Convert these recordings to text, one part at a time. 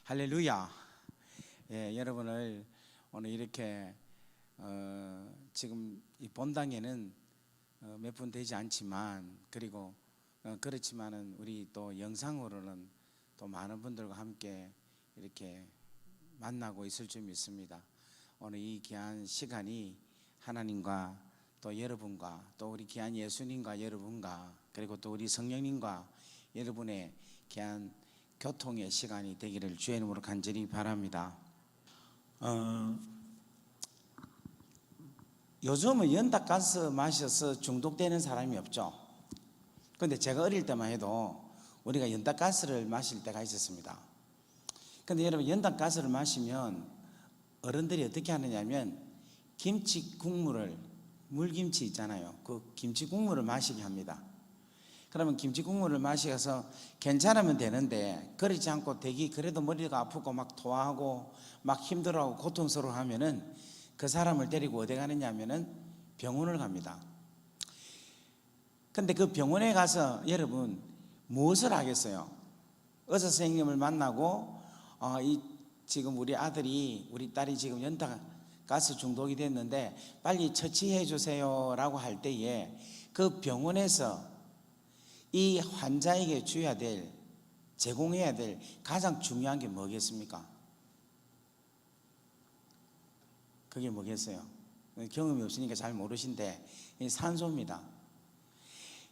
할렐루야. 예, 여러분을 오늘 이렇게 지금 이 본당에는 몇 분 되지 않지만 그리고 그렇지만은 우리 또 영상으로는 또 많은 분들과 함께 이렇게 만나고 있을 줄 믿습니다. 오늘 이 귀한 시간이 하나님과 또 여러분과 또 우리 귀한 예수님과 여러분과 그리고 또 우리 성령님과 여러분의 귀한 교통의 시간이 되기를 주의 이름으로 간절히 바랍니다. 요즘은 연탄가스 마셔서 중독되는 사람이 없죠. 그런데 제가 어릴 때만 해도 우리가 연탄가스를 마실 때가 있었습니다. 그런데 여러분, 연탄가스를 마시면 어른들이 어떻게 하느냐면 김치 국물을, 물김치 있잖아요, 그 김치 국물을 마시게 합니다. 그러면 김치 국물을 마셔서 괜찮으면 되는데 그렇지 않고 대기 그래도 머리가 아프고 막 토하고 막 힘들어하고 고통스러워하면은 그 사람을 데리고 어디 가느냐 하면은 병원을 갑니다. 근데 그 병원에 가서 여러분 무엇을 하겠어요? 의사 선생님을 만나고 지금 우리 아들이, 우리 딸이 지금 연탄가스 중독이 됐는데 빨리 처치해 주세요 라고 할 때에 그 병원에서 이 환자에게 줘야 될, 제공해야 될 가장 중요한 게 뭐겠습니까? 그게 뭐겠어요? 경험이 없으니까 잘 모르신데 산소입니다.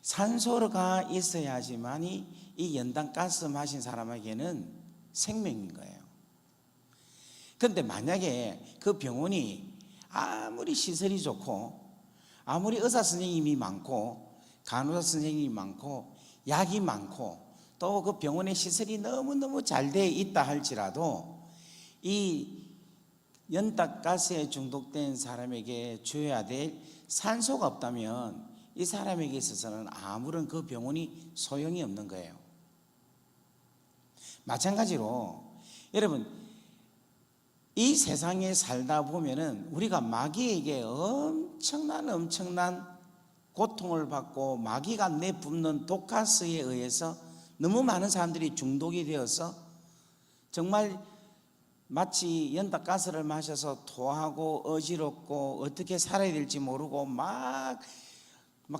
산소가 있어야지만이 이 연탄가스 마신 사람에게는 생명인 거예요. 그런데 만약에 그 병원이 아무리 시설이 좋고 아무리 의사 선생님이 많고 간호사 선생님이 많고 약이 많고 또 그 병원의 시설이 너무너무 잘 되어 있다 할지라도 이 연탄가스에 중독된 사람에게 줘야 될 산소가 없다면 이 사람에게 있어서는 아무런 그 병원이 소용이 없는 거예요. 마찬가지로 여러분, 이 세상에 살다 보면은 우리가 마귀에게 엄청난 고통을 받고 마귀가 내뿜는 독가스에 의해서 너무 많은 사람들이 중독이 되어서 정말 마치 연탄가스를 마셔서 토하고 어지럽고 어떻게 살아야 될지 모르고 막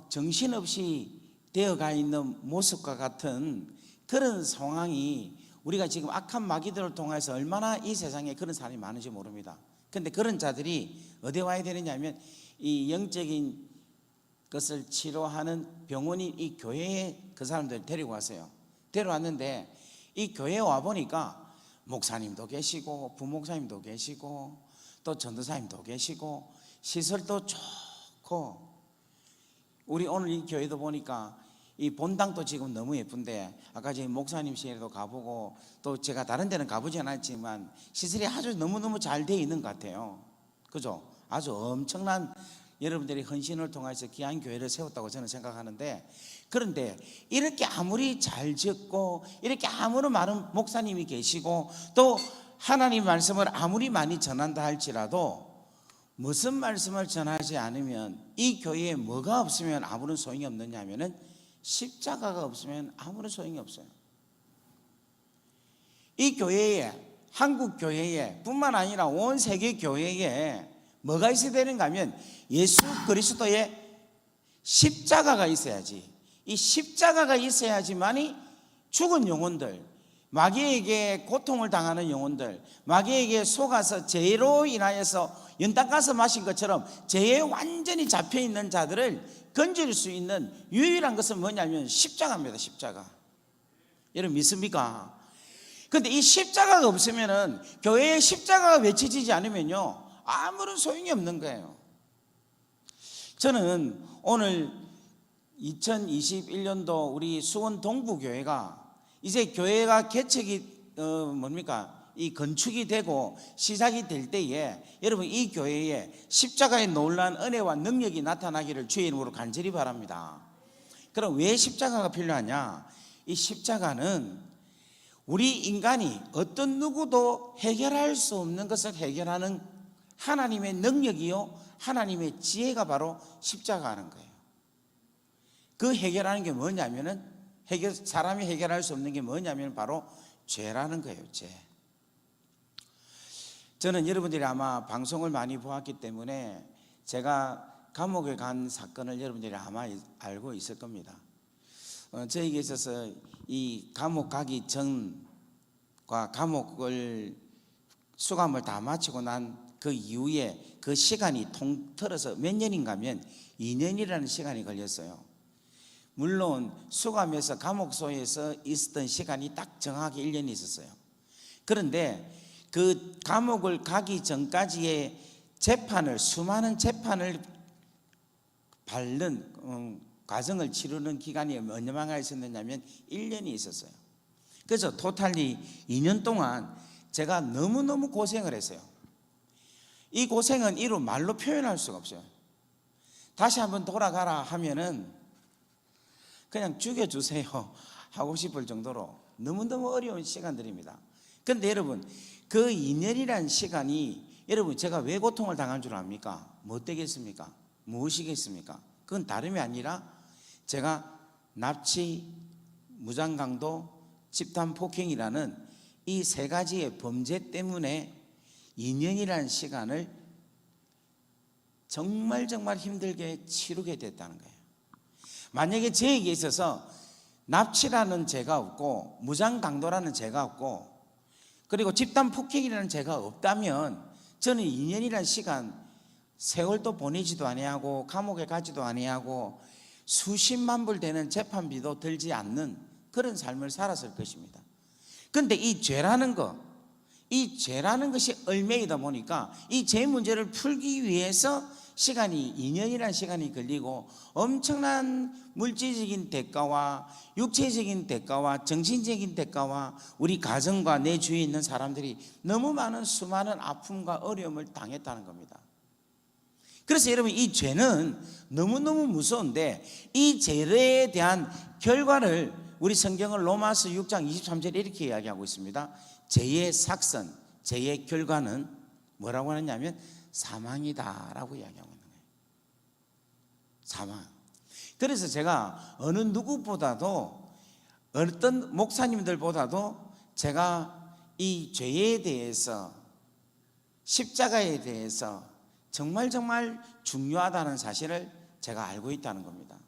정신없이 되어가 있는 모습과 같은 그런 상황이 우리가 지금 악한 마귀들을 통해서 얼마나 이 세상에 그런 사람이 많은지 모릅니다. 그런데 그런 자들이 어디에 와야 되느냐면 이 영적인 것을 치료하는 병원이 이 교회에 그 사람들을 데리고 왔어요. 데려왔는데 이 교회에 와보니까 목사님도 계시고 부목사님도 계시고 또 전도사님도 계시고 시설도 좋고, 우리 오늘 이 교회도 보니까 이 본당도 지금 너무 예쁜데 아까 저희 목사님 시에도 가보고 또 제가 다른 데는 가보지 않았지만 시설이 아주 너무너무 잘 되어 있는 것 같아요. 그죠? 아주 엄청난 여러분들이 헌신을 통해서 귀한 교회를 세웠다고 저는 생각하는데, 그런데 이렇게 아무리 잘 짓고 이렇게 아무리 많은 목사님이 계시고 또 하나님 말씀을 아무리 많이 전한다 할지라도 무슨 말씀을 전하지 않으면 이 교회에 뭐가 없으면 아무런 소용이 없느냐 하면은 십자가가 없으면 아무런 소용이 없어요. 이 교회에, 한국 교회에 뿐만 아니라 온 세계 교회에 뭐가 있어야 되는가 하면 예수 그리스도의 십자가가 있어야지. 이 십자가가 있어야지만이 죽은 영혼들, 마귀에게 고통을 당하는 영혼들, 마귀에게 속아서 죄로 인하여서 연탄가스 마신 것처럼 죄에 완전히 잡혀있는 자들을 건질 수 있는 유일한 것은 뭐냐면 십자가입니다. 십자가. 여러분 믿습니까? 그런데 이 십자가가 없으면은, 교회에 십자가가 외쳐지지 않으면요 아무런 소용이 없는 거예요. 저는 오늘 2021년도 우리 수원 동부교회가 이제 교회가 개척이 이 건축이 되고 시작이 될 때에 여러분 이 교회에 십자가의 놀라운 은혜와 능력이 나타나기를 주의 이름으로 간절히 바랍니다. 그럼 왜 십자가가 필요하냐? 이 십자가는 우리 인간이 어떤 누구도 해결할 수 없는 것을 해결하는 하나님의 능력이요 하나님의 지혜가 바로 십자가라는 거예요. 그 해결하는 게 뭐냐면은 사람이 해결할 수 없는 게 뭐냐면 바로 죄라는 거예요. 죄. 저는 여러분들이 아마 방송을 많이 보았기 때문에 제가 감옥에 간 사건을 여러분들이 아마 알고 있을 겁니다. 저에게 있어서 이 감옥 가기 전과 감옥을 수감을 다 마치고 난 그 이후에 그 시간이 통틀어서 몇 년인가면 2년이라는 시간이 걸렸어요. 물론 수감에서 감옥소에서 있었던 시간이 딱 정확히 1년이 있었어요. 그런데 그 감옥을 가기 전까지의 재판을, 수많은 재판을 밟는 과정을 치르는 기간이 얼마나 있었느냐면 1년이 있었어요. 그래서 토탈리 2년 동안 제가 너무너무 고생을 했어요. 이 고생은 이루 말로 표현할 수가 없어요. 다시 한번 돌아가라 하면은 그냥 죽여주세요 하고 싶을 정도로 너무너무 어려운 시간들입니다. 그런데 여러분, 그 2년이라는 시간이 여러분 제가 왜 고통을 당한 줄 압니까? 뭐 되겠습니까? 무엇이겠습니까? 그건 다름이 아니라 제가 납치, 무장강도, 집단폭행이라는 이 세 가지의 범죄 때문에 2년이라는 시간을 정말 힘들게 치르게 됐다는 거예요. 만약에 저에게 있어서 납치라는 죄가 없고 무장강도라는 죄가 없고 그리고 집단폭행이라는 죄가 없다면 저는 2년이라는 시간 세월도 보내지도 아니하고 감옥에 가지도 아니하고 수십만 불 되는 재판비도 들지 않는 그런 삶을 살았을 것입니다. 그런데 이 죄라는 것이 얼매이다 보니까 이 죄 문제를 풀기 위해서 시간이 2년이라는 시간이 걸리고 엄청난 물질적인 대가와 육체적인 대가와 정신적인 대가와 우리 가정과 내 주위에 있는 사람들이 너무 많은 수많은 아픔과 어려움을 당했다는 겁니다. 그래서 여러분, 이 죄는 너무너무 무서운데 이 죄에 대한 결과를 우리 성경은 로마서 6장 23절에 이렇게 이야기하고 있습니다. 죄의 삭선, 죄의 결과는 뭐라고 하느냐면 사망이다라고 이야기하고 있는 거예요. 사망. 그래서 제가 어느 누구보다도 어떤 목사님들보다도 제가 이 죄에 대해서 십자가에 대해서 정말 중요하다는 사실을 제가 알고 있다는 겁니다.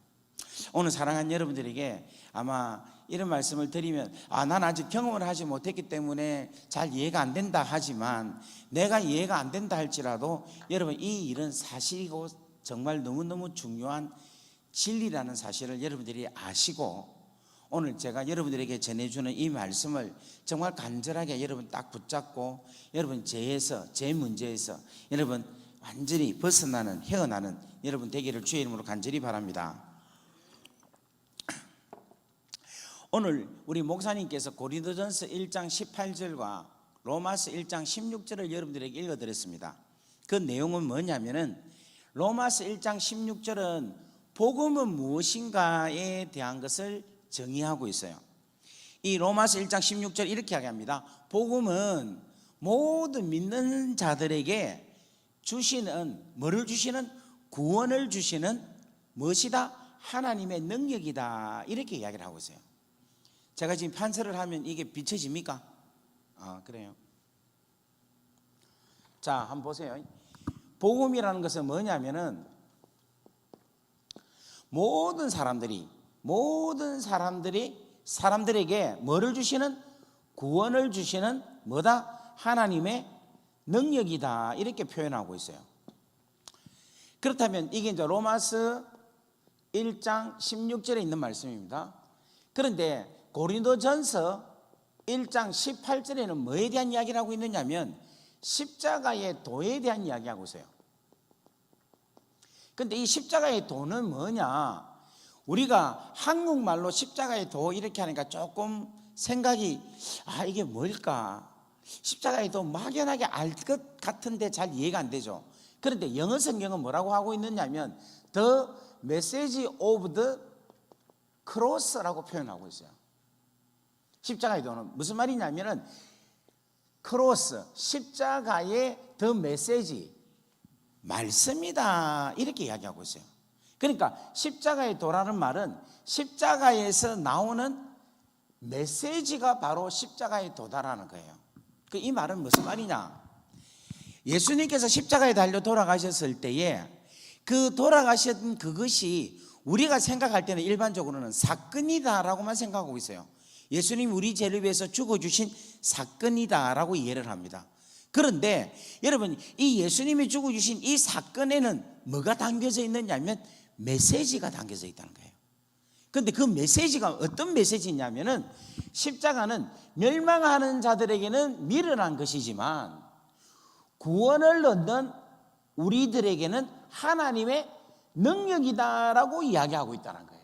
오늘 사랑하는 여러분들에게 아마 이런 말씀을 드리면 난 아직 경험을 하지 못했기 때문에 잘 이해가 안 된다 하지만 내가 이해가 안 된다 할지라도 여러분, 이 일은 사실이고 정말 너무너무 중요한 진리라는 사실을 여러분들이 아시고 오늘 제가 여러분들에게 전해주는 이 말씀을 정말 간절하게 여러분 딱 붙잡고 여러분 제 문제에서 여러분 완전히 벗어나는, 헤어나는 여러분 되기를 주의 이름으로 간절히 바랍니다. 오늘 우리 목사님께서 고린도전서 1장 18절과 로마서 1장 16절을 여러분들에게 읽어드렸습니다. 그 내용은 뭐냐면은 로마서 1장 16절은 복음은 무엇인가에 대한 것을 정의하고 있어요. 이 로마서 1장 16절 이렇게 이야기합니다. 복음은 모든 믿는 자들에게 주시는, 뭐를 주시는? 구원을 주시는 무엇이다? 하나님의 능력이다. 이렇게 이야기를 하고 있어요. 제가 지금 판서를 하면 이게 비춰집니까? 그래요. 자, 한번 보세요. 복음이라는 것은 뭐냐면은 모든 사람들에게 뭐를 주시는? 구원을 주시는 뭐다? 하나님의 능력이다. 이렇게 표현하고 있어요. 그렇다면 이게 이제 로마서 1장 16절에 있는 말씀입니다. 그런데 고린도전서 1장 18절에는 뭐에 대한 이야기를 하고 있느냐면 십자가의 도에 대한 이야기하고 있어요. 그런데 이 십자가의 도는 뭐냐? 우리가 한국말로 십자가의 도 이렇게 하니까 조금 생각이 이게 뭘까? 십자가의 도 막연하게 알 것 같은데 잘 이해가 안 되죠. 그런데 영어 성경은 뭐라고 하고 있느냐면 The Message of the Cross라고 표현하고 있어요. 십자가의 도는 무슨 말이냐면은 크로스, 십자가의 더 메시지, 말씀이다. 이렇게 이야기하고 있어요. 그러니까 십자가의 도라는 말은 십자가에서 나오는 메시지가 바로 십자가의 도다라는 거예요. 이 말은 무슨 말이냐? 예수님께서 십자가에 달려 돌아가셨을 때에 그 돌아가신 그것이 우리가 생각할 때는 일반적으로는 사건이다라고만 생각하고 있어요. 예수님이 우리 죄를 위해서 죽어주신 사건이다라고 이해를 합니다. 그런데 여러분, 이 예수님이 죽어주신 이 사건에는 뭐가 담겨져 있느냐면 메시지가 담겨져 있다는 거예요. 그런데 그 메시지가 어떤 메시지냐면은 십자가는 멸망하는 자들에게는 미련한 것이지만 구원을 얻는 우리들에게는 하나님의 능력이다라고 이야기하고 있다는 거예요.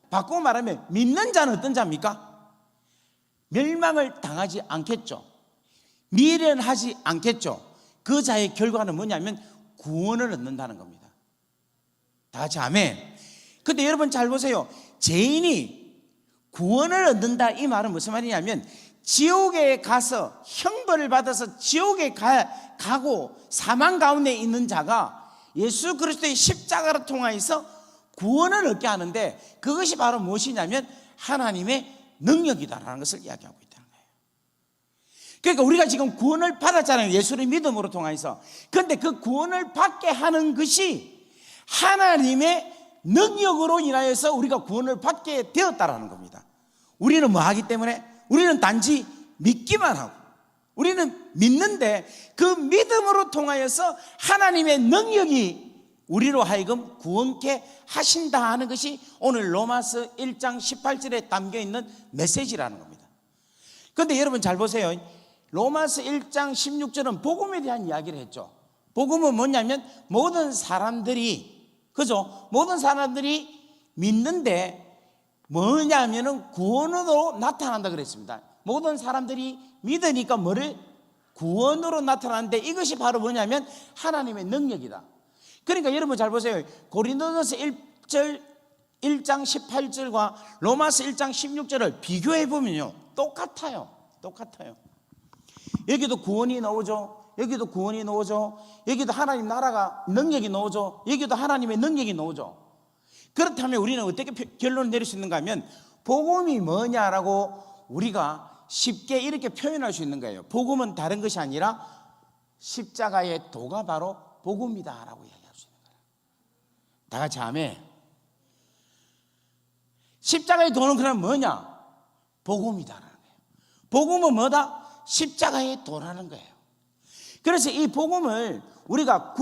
바꾸고 말하면 믿는 자는 어떤 자입니까? 멸망을 당하지 않겠죠. 미련하지 않겠죠. 그 자의 결과는 뭐냐면 구원을 얻는다는 겁니다. 다 같이 아멘. 근데 여러분 잘 보세요. 죄인이 구원을 얻는다, 이 말은 무슨 말이냐면 지옥에 가서 형벌을 받아서 지옥에 가고 사망 가운데 있는 자가 예수 그리스도의 십자가를 통하여서 구원을 얻게 하는데, 그것이 바로 무엇이냐면 하나님의 능력이다라는 것을 이야기하고 있다는 거예요. 그러니까 우리가 지금 구원을 받았잖아요. 예수를 믿음으로 통하여서. 그런데 그 구원을 받게 하는 것이 하나님의 능력으로 인하여서 우리가 구원을 받게 되었다라는 겁니다. 우리는 뭐 하기 때문에? 우리는 단지 믿기만 하고, 우리는 믿는데 그 믿음으로 통하여서 하나님의 능력이 우리로 하여금 구원케 하신다 하는 것이 오늘 로마서 1장 18절에 담겨있는 메시지라는 겁니다. 그런데 여러분 잘 보세요. 로마서 1장 16절은 복음에 대한 이야기를 했죠. 복음은 뭐냐면 모든 사람들이, 그죠? 모든 사람들이 믿는데 뭐냐면은 구원으로 나타난다 그랬습니다. 모든 사람들이 믿으니까 뭐를? 구원으로 나타나는데 이것이 바로 뭐냐면 하나님의 능력이다. 그러니까 여러분 잘 보세요. 고린도전서 1장 18절과 로마서 1장 16절을 비교해 보면요, 똑같아요. 여기도 구원이 나오죠. 여기도 구원이 나오죠. 여기도 하나님 나라가 능력이 나오죠. 여기도 하나님의 능력이 나오죠. 그렇다면 우리는 어떻게 결론을 내릴 수 있는가 하면 복음이 뭐냐라고 우리가 쉽게 이렇게 표현할 수 있는 거예요. 복음은 다른 것이 아니라 십자가의 도가 바로 복음이다라고 이야기할 수 있는 거예요. 다 같이 아멘. 십자가의 도는 그럼 뭐냐? 복음이다라는 거예요. 복음은 뭐다? 십자가의 도라는 거예요. 그래서 이 복음을 우리가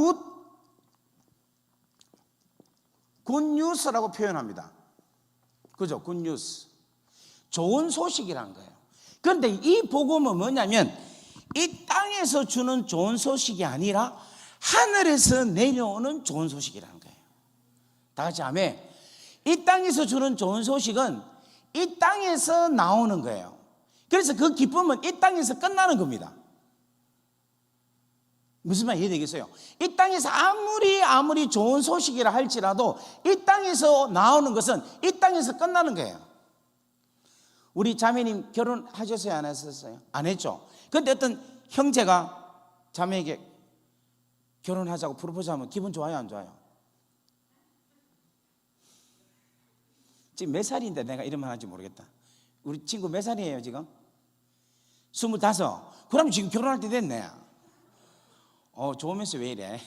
굿뉴스라고 표현합니다. 그죠? 굿뉴스. 좋은 소식이라는 거예요. 그런데 이 복음은 뭐냐면 이 땅에서 주는 좋은 소식이 아니라 하늘에서 내려오는 좋은 소식이라는 거예요. 다 같이 아멘. 이 땅에서 주는 좋은 소식은 이 땅에서 나오는 거예요. 그래서 그 기쁨은 이 땅에서 끝나는 겁니다. 무슨 말 이해되겠어요? 이 땅에서 아무리 좋은 소식이라 할지라도 이 땅에서 나오는 것은 이 땅에서 끝나는 거예요. 우리 자매님 결혼하셨어요? 안 하셨어요? 안 했죠? 그런데 어떤 형제가 자매에게 결혼하자고 프로포즈하면 기분 좋아요? 안 좋아요? 지금 몇 살인데 내가 이런 말 하는지 모르겠다. 우리 친구 몇 살이에요 지금? 25. 그럼 지금 결혼할 때 됐네. 좋으면서 왜 이래?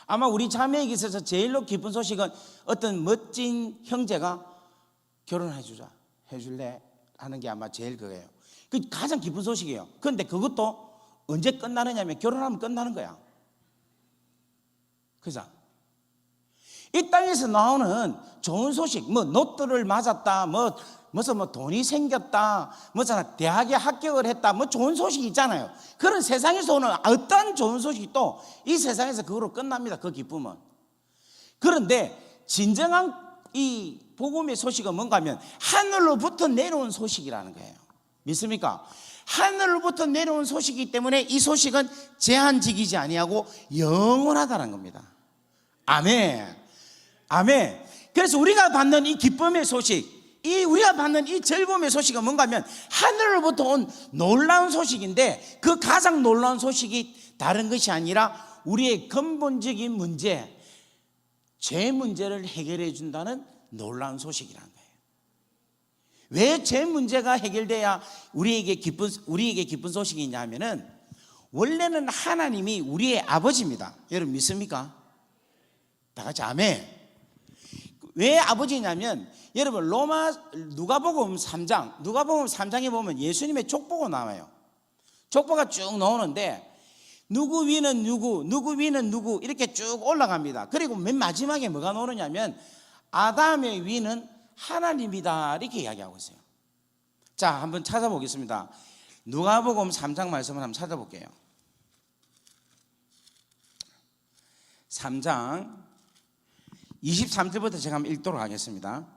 아마 우리 자매에게 있어서 제일로 기쁜 소식은 어떤 멋진 형제가 해줄래? 하는 게 아마 제일 그거예요. 그 가장 기쁜 소식이에요. 그런데 그것도 언제 끝나느냐면 결혼하면 끝나는 거야. 그죠? 이 땅에서 나오는 좋은 소식, 뭐 로또를 맞았다, 무슨 돈이 생겼다, 대학에 합격을 했다, 좋은 소식이 있잖아요. 그런 세상에서 오는 어떤 좋은 소식도 이 세상에서 그거로 끝납니다. 그 기쁨은. 그런데 진정한 이 복음의 소식은 뭔가 하면 하늘로부터 내려온 소식이라는 거예요. 믿습니까? 하늘로부터 내려온 소식이기 때문에 이 소식은 제한적이지 아니하고 영원하다는 겁니다. 아멘. 아멘. 그래서 우리가 받는 이 기쁨의 소식, 우리가 받는 이 즐거움의 소식은 뭔가 하면 하늘로부터 온 놀라운 소식인데, 그 가장 놀라운 소식이 다른 것이 아니라 우리의 근본적인 문제, 죄 문제를 해결해 준다는 놀라운 소식이라는 거예요. 왜 죄 문제가 해결돼야 우리에게 기쁜 소식이 있냐 하면은 원래는 하나님이 우리의 아버지입니다. 여러분 믿습니까? 다 같이 아멘. 왜 아버지냐면 여러분 누가복음 3장에 보면 예수님의 족보가 나와요. 족보가 쭉 나오는데 누구 위는 누구 위는 누구 이렇게 쭉 올라갑니다. 그리고 맨 마지막에 뭐가 나오느냐면 아담의 위는 하나님이다 이렇게 이야기하고 있어요. 자, 한번 찾아보겠습니다. 누가복음 3장 말씀을 한번 찾아볼게요. 3장 23절부터 제가 한번 읽도록 하겠습니다.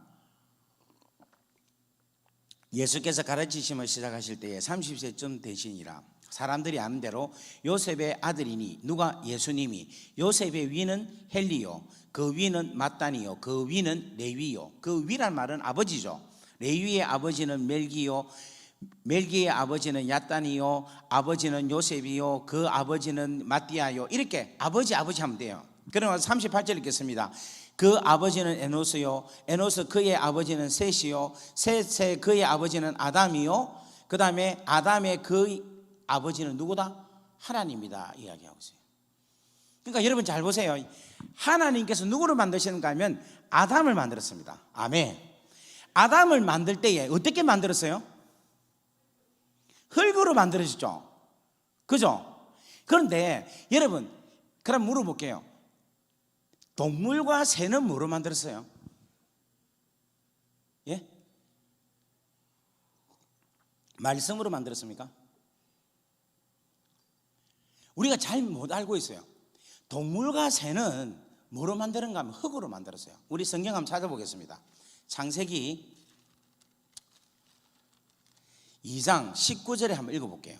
예수께서 가르치심을 시작하실 때에 30세쯤 되시니라. 사람들이 아는 대로 요셉의 아들이니 누가 예수님이 요셉의 위는 헬리요 그 위는 마따니요 그 위는 레위요. 그 위란 말은 아버지죠. 레위의 아버지는 멜기요 멜기의 아버지는 야따니요 아버지는 요셉이요 그 아버지는 마띠아요. 이렇게 아버지 하면 돼요. 그러면 38절 읽겠습니다. 그 아버지는 에노스요 에노스 그의 아버지는 셋이요 셋의 그의 아버지는 아담이요 그 다음에 아담의 그 아버지는 누구다? 하나님이다 이야기하고 있어요. 그러니까 여러분 잘 보세요. 하나님께서 누구를 만드시는가 하면 아담을 만들었습니다. 아멘. 아담을 만들 때에 어떻게 만들었어요? 흙으로 만들어졌죠. 그죠? 그런데 여러분 그럼 물어볼게요. 동물과 새는 뭐로 만들었어요? 예? 말씀으로 만들었습니까? 우리가 잘 못 알고 있어요. 동물과 새는 뭐로 만드는가 하면 흙으로 만들었어요. 우리 성경 한번 찾아보겠습니다. 창세기 2장 19절에 한번 읽어볼게요.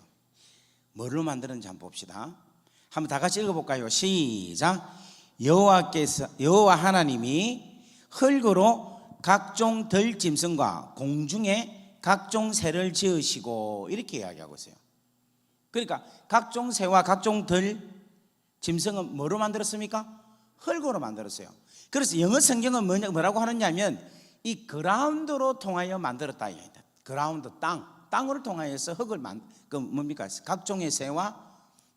뭐로 만드는지 한번 봅시다. 한번 다 같이 읽어볼까요? 시작. 여호와 하나님이 흙으로 각종 들짐승과 공중에 각종 새를 지으시고 이렇게 이야기하고 있어요. 그러니까 각종 새와 각종 짐승은 뭐로 만들었습니까? 흙으로 만들었어요. 그래서 영어 성경은 뭐라고 하느냐면 이 그라운드로 통하여 만들었다. 그라운드 땅을 통하여서 흙을 뭡니까? 각종의 새와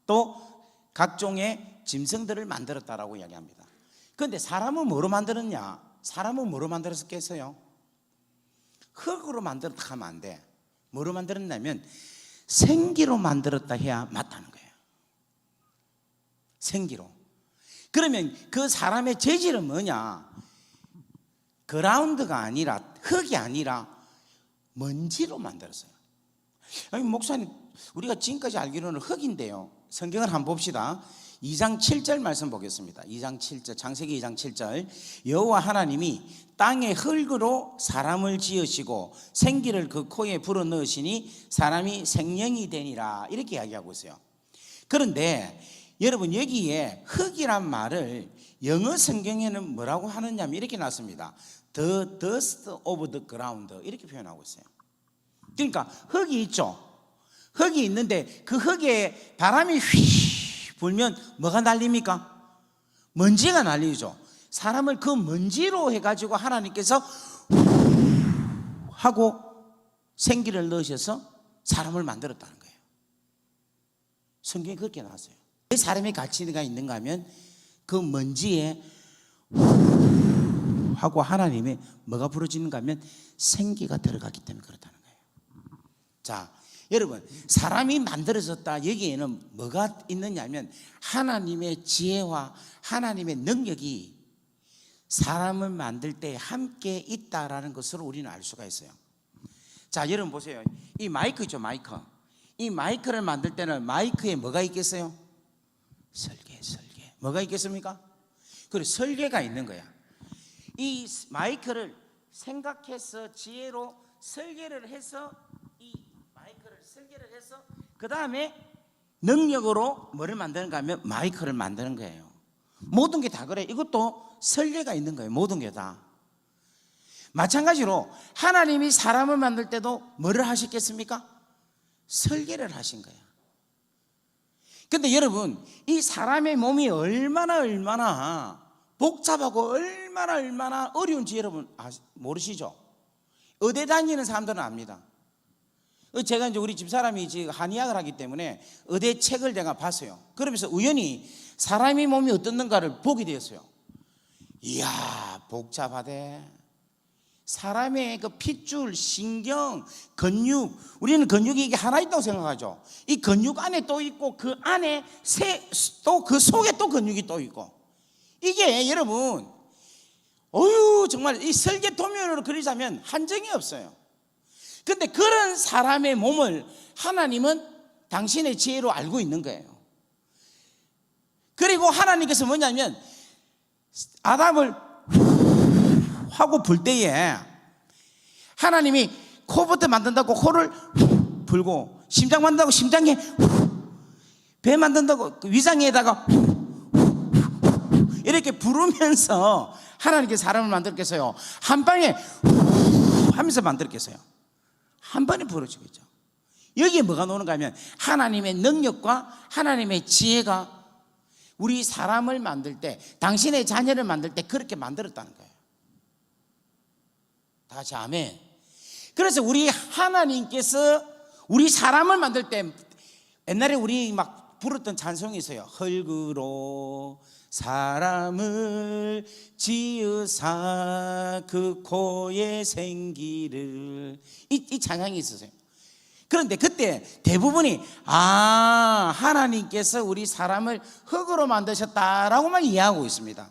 또 각종의 짐승들을 만들었다라고 이야기합니다. 그런데 사람은 뭐로 만들었냐? 사람은 뭐로 만들었겠어요? 흙으로 만들었다 하면 안 돼. 뭐로 만들었냐면 생기로 만들었다 해야 맞다는 거예요. 생기로. 그러면 그 사람의 재질은 뭐냐? 그라운드가 아니라 흙이 아니라 먼지로 만들었어요. 아니 목사님 우리가 지금까지 알기로는 흙인데요. 성경을 한번 봅시다. 2장 7절 말씀 보겠습니다. 2장 7절 창세기 2장 7절 여호와 하나님이 땅의 흙으로 사람을 지으시고 생기를 그 코에 불어넣으시니 사람이 생명이 되니라 이렇게 이야기하고 있어요. 그런데 여러분 여기에 흙이란 말을 영어 성경에는 뭐라고 하느냐면 이렇게 나왔습니다. The dust of the ground 이렇게 표현하고 있어요. 그러니까 흙이 있죠. 흙이 있는데 그 흙에 바람이 휘 불면 뭐가 날립니까? 먼지가 날리죠. 사람을 그 먼지로 해가지고 하나님께서 하고 생기를 넣으셔서 사람을 만들었다는 거예요. 성경에 그렇게 나왔어요. 왜 사람의 가치가 있는가 하면 그 먼지에 하고 하나님의 뭐가 부러지는가 하면 생기가 들어갔기 때문에 그렇다는 거예요. 자, 여러분 사람이 만들어졌다 여기에는 뭐가 있느냐 하면 하나님의 지혜와 하나님의 능력이 사람을 만들 때 함께 있다라는 것으로 우리는 알 수가 있어요. 자, 여러분 보세요. 이 마이크 있죠, 마이크. 이 마이크를 만들 때는 마이크에 뭐가 있겠어요? 설계. 뭐가 있겠습니까? 그래, 설계가 있는 거야. 이 마이크를 생각해서 지혜로 설계를 해서 이 마이크를 설계를 해서 그 다음에 능력으로 뭐를 만드는가 하면 마이크를 만드는 거예요. 모든 게 다 그래. 이것도 설계가 있는 거예요. 모든 게 다. 마찬가지로 하나님이 사람을 만들 때도 뭐를 하셨겠습니까? 설계를 하신 거예요. 근데 여러분 이 사람의 몸이 얼마나 복잡하고 얼마나 어려운지 여러분 모르시죠? 의대 다니는 사람들은 압니다. 제가 이제 우리 집사람이 지금 한의학을 하기 때문에 의대 책을 내가 봤어요. 그러면서 우연히 사람의 몸이 어떻는가를 보게 되었어요. 이야, 복잡하대. 사람의 그 핏줄, 신경, 근육, 우리는 근육이 이게 하나 있다고 생각하죠. 이 근육 안에 또 있고 그 안에 또 그 속에 또 근육이 또 있고, 이게 여러분 정말 이 설계 도면으로 그리자면 한정이 없어요. 근데 그런 사람의 몸을 하나님은 당신의 지혜로 알고 있는 거예요. 그리고 하나님께서 뭐냐면 아담을 하고 불 때에 하나님이 코부터 만든다고 코를 불고, 심장 만든다고 심장에, 배 만든다고 위장에다가 이렇게 부르면서 하나님께서 사람을 만들었겠어요? 한 방에 하면서 만들었겠어요? 한 번에 부러지겠죠. 여기에 뭐가 나오는가 하면 하나님의 능력과 하나님의 지혜가 우리 사람을 만들 때, 당신의 자녀를 만들 때 그렇게 만들었다는 거예요. 다 같이 아멘. 그래서 우리 하나님께서 우리 사람을 만들 때, 옛날에 우리 막 부르던 찬송이 있어요. 흙으로 사람을 지으사 그 코에 생기를, 이 찬양이 있었어요. 그런데 그때 대부분이 하나님께서 우리 사람을 흙으로 만드셨다라고만 이해하고 있습니다.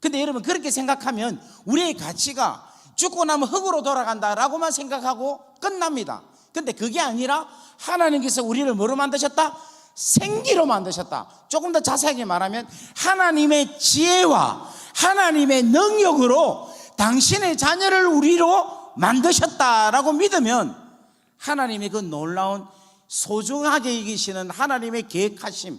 근데 여러분, 그렇게 생각하면 우리의 가치가 죽고 나면 흙으로 돌아간다라고만 생각하고 끝납니다. 근데 그게 아니라 하나님께서 우리를 뭐로 만드셨다? 생기로 만드셨다. 조금 더 자세하게 말하면 하나님의 지혜와 하나님의 능력으로 당신의 자녀를 우리로 만드셨다라고 믿으면 하나님의 그 놀라운 소중하게 여기시는 하나님의 계획하심,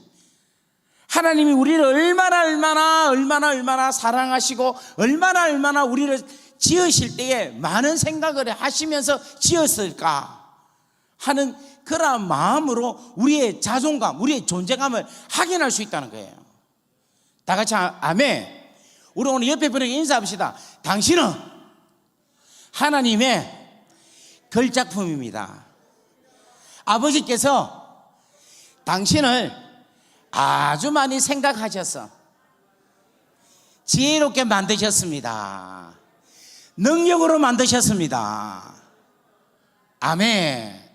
하나님이 우리를 얼마나 사랑하시고 얼마나 우리를 지으실 때에 많은 생각을 하시면서 지었을까 하는 그러한 마음으로 우리의 자존감, 우리의 존재감을 확인할 수 있다는 거예요. 다 같이 아멘. 우리 오늘 옆에 분에게 인사합시다. 당신은 하나님의 걸작품입니다. 아버지께서 당신을 아주 많이 생각하셔서 지혜롭게 만드셨습니다. 능력으로 만드셨습니다. 아멘.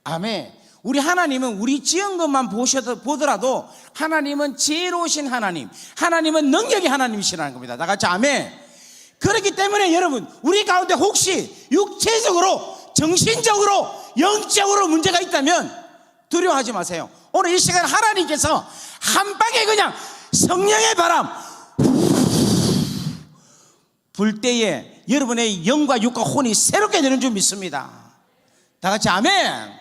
아멘. 우리 하나님은 우리 지은 것만 보더라도 하나님은 지혜로우신 하나님, 하나님은 능력의 하나님이시라는 겁니다. 다 같이 아멘. 그렇기 때문에 여러분, 우리 가운데 혹시 육체적으로, 정신적으로, 영적으로 문제가 있다면 두려워하지 마세요. 오늘 이 시간 하나님께서 한 방에 그냥 성령의 바람 불 때에 여러분의 영과 육과 혼이 새롭게 되는 줄 믿습니다. 다 같이 아멘.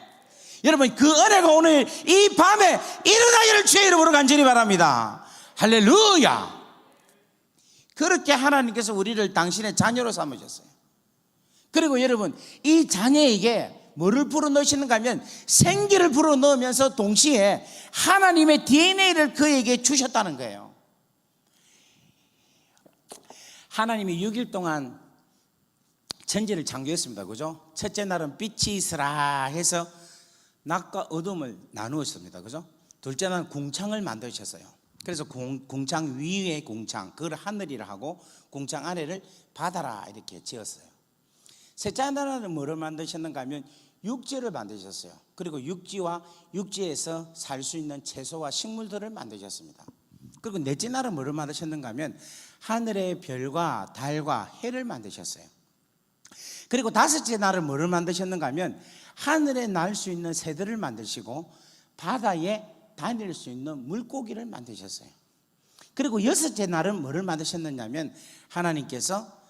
여러분, 그 은혜가 오늘 이 밤에 일어나기를 주의 이름으로 간절히 바랍니다. 할렐루야. 그렇게 하나님께서 우리를 당신의 자녀로 삼으셨어요. 그리고 여러분, 이 자녀에게 뭐를 불어넣으시는가 하면 생기를 불어넣으면서 동시에 하나님의 DNA를 그에게 주셨다는 거예요. 하나님이 6일 동안 천지를 창조했습니다. 그죠? 첫째 날은 빛이 있으라 해서 낮과 어둠을 나누었습니다. 그죠? 둘째 날은 궁창을 만드셨어요. 그래서 궁창 위에 궁창, 그걸 하늘이라 하고 궁창 아래를 바다라 이렇게 지었어요. 셋째 날은 뭐를 만드셨는가 하면 육지를 만드셨어요. 그리고 육지와 육지에서 살 수 있는 채소와 식물들을 만드셨습니다. 그리고 넷째 날은 뭐를 만드셨는가 하면 하늘의 별과 달과 해를 만드셨어요. 그리고 다섯째 날은 뭐를 만드셨는가 하면 하늘에 날 수 있는 새들을 만드시고 바다에 다닐 수 있는 물고기를 만드셨어요. 그리고 여섯째 날은 뭐를 만드셨느냐면 하나님께서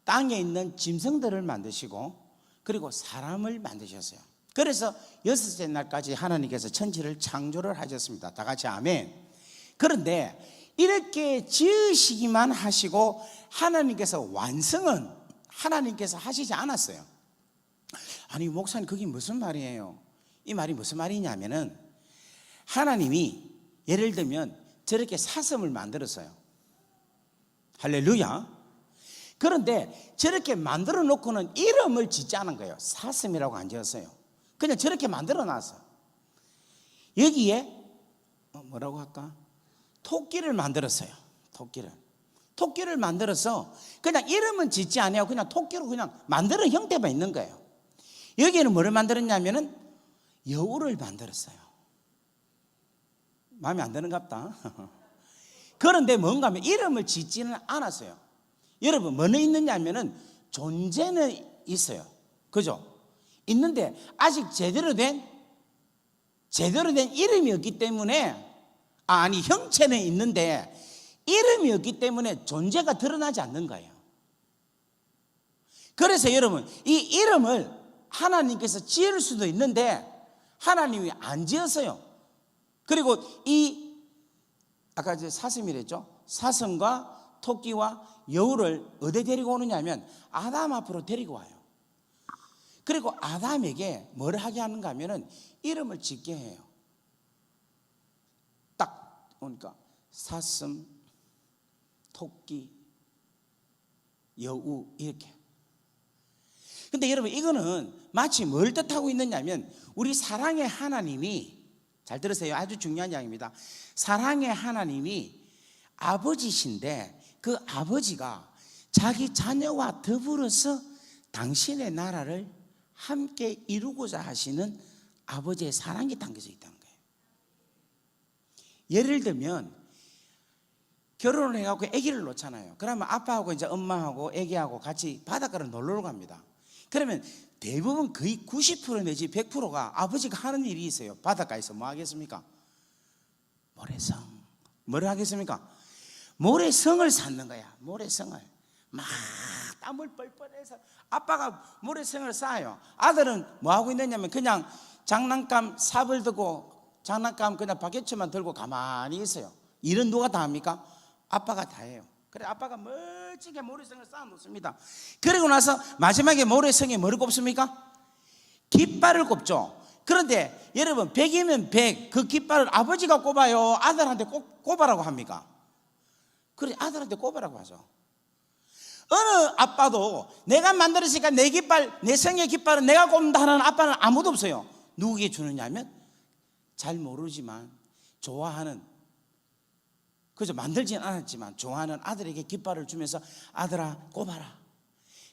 땅에 있는 짐승들을 만드시고 그리고 사람을 만드셨어요. 그래서 여섯째 날까지 하나님께서 천지를 창조를 하셨습니다. 다 같이 아멘. 그런데 이렇게 지으시기만 하시고 하나님께서 완성은 하나님께서 하시지 않았어요. 아니 목사님, 그게 무슨 말이에요? 이 말이 무슨 말이냐면은 하나님이 예를 들면 저렇게 사슴을 만들었어요. 할렐루야. 그런데 저렇게 만들어 놓고는 이름을 짓지 않은 거예요. 사슴이라고 안 지었어요. 그냥 저렇게 만들어 놨어. 여기에 뭐라고 할까? 토끼를 만들었어요. 토끼를 만들어서 그냥 이름은 짓지 아니하고 그냥 토끼로 그냥 만드는 형태만 있는 거예요. 여기에는 뭐를 만들었냐면은 여우를 만들었어요. 마음에 안 드는갑다. 그런데 뭔가 하면 이름을 짓지는 않았어요. 여러분, 뭐는 있느냐면은 존재는 있어요. 그죠? 있는데 아직 제대로 된 이름이 없기 때문에, 아니 형체는 있는데 이름이 없기 때문에 존재가 드러나지 않는 거예요. 그래서 여러분, 이 이름을 하나님께서 지을 수도 있는데 하나님이 안 지었어요. 그리고 이 아까 사슴이랬죠. 사슴과 토끼와 여우를 어디 데리고 오느냐 하면 아담 앞으로 데리고 와요. 그리고 아담에게 뭘 하게 하는가 하면은 이름을 짓게 해요. 딱 보니까 사슴, 토끼, 여우 이렇게. 근데 여러분, 이거는 마치 뭘 뜻하고 있느냐면 우리 사랑의 하나님이, 잘 들으세요, 아주 중요한 이야기입니다. 사랑의 하나님이 아버지신데 그 아버지가 자기 자녀와 더불어서 당신의 나라를 함께 이루고자 하시는 아버지의 사랑이 담겨져 있다는 거예요. 예를 들면 결혼을 해갖고 아기를 놓잖아요. 그러면 아빠하고 이제 엄마하고 아기하고 같이 바닷가를 놀러 갑니다. 그러면 대부분 거의 90% 내지 100%가 아버지가 하는 일이 있어요. 바닷가에서 뭐 하겠습니까? 모래성. 뭐를 하겠습니까? 모래성을 쌓는 거야. 모래성을 막 땀을 뻘뻘해서 아빠가 모래성을 쌓아요. 아들은 뭐 하고 있느냐면 그냥 장난감 삽을 들고 장난감 그냥 바게트만 들고 가만히 있어요. 일은 누가 다 합니까? 아빠가 다 해요. 그래 아빠가 멋지게 모래성을 쌓아 놓습니다. 그리고 나서 마지막에 모래성에 뭐를 꼽습니까? 깃발을 꼽죠. 그런데 여러분, 100이면 100, 그 깃발을 아버지가 꼽아요? 아들한테 꼽아라고 합니까? 그래 아들한테 꼽아라고 하죠. 어느 아빠도 내가 만들었으니까 내 깃발, 내 성의 깃발은 내가 꼽는다 하는 아빠는 아무도 없어요. 누구에게 주느냐면 잘 모르지만 좋아하는, 그저 만들지는 않았지만 좋아하는 아들에게 깃발을 주면서 아들아 꼽아라.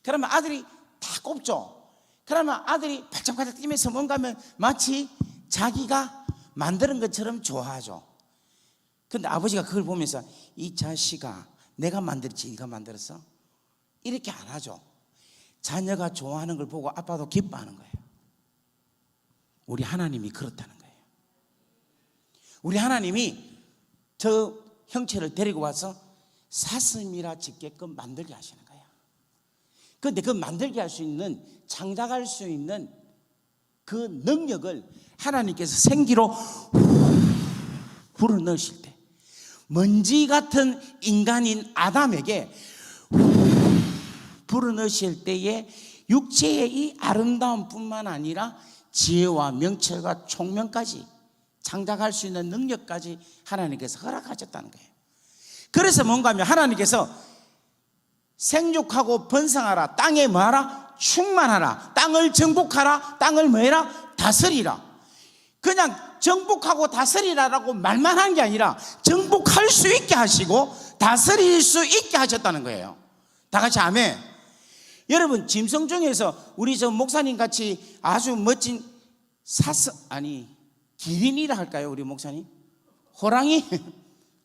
그러면 아들이 다 꼽죠. 그러면 아들이 발짝발짝 뛰면서 뭔가 하면 마치 자기가 만드는 것처럼 좋아하죠. 근데 아버지가 그걸 보면서 이 자식아, 내가 만들었지 네가 만들었어? 이렇게 안 하죠. 자녀가 좋아하는 걸 보고 아빠도 기뻐하는 거예요. 우리 하나님이 그렇다는 거예요. 우리 하나님이 저 형체를 데리고 와서 사슴이라 짓게끔 만들게 하시는 거예요. 그런데 그 만들게 할 수 있는, 창작할 수 있는 그 능력을 하나님께서 생기로 불어넣으실 때, 먼지 같은 인간인 아담에게 불어넣으실 때에 육체의 이 아름다움뿐만 아니라 지혜와 명철과 총명까지 창작할 수 있는 능력까지 하나님께서 허락하셨다는 거예요. 그래서 뭔가 하면 하나님께서 생육하고 번성하라, 땅에 뭐하라? 충만하라, 땅을 정복하라, 땅을 뭐해라? 다스리라. 그냥 정복하고 다스리라라고 말만 한 게 아니라 정복할 수 있게 하시고 다스릴 수 있게 하셨다는 거예요. 다 같이 아멘. 여러분, 짐승 중에서 우리 저 목사님 같이 아주 멋진 기린이라 할까요? 우리 목사님?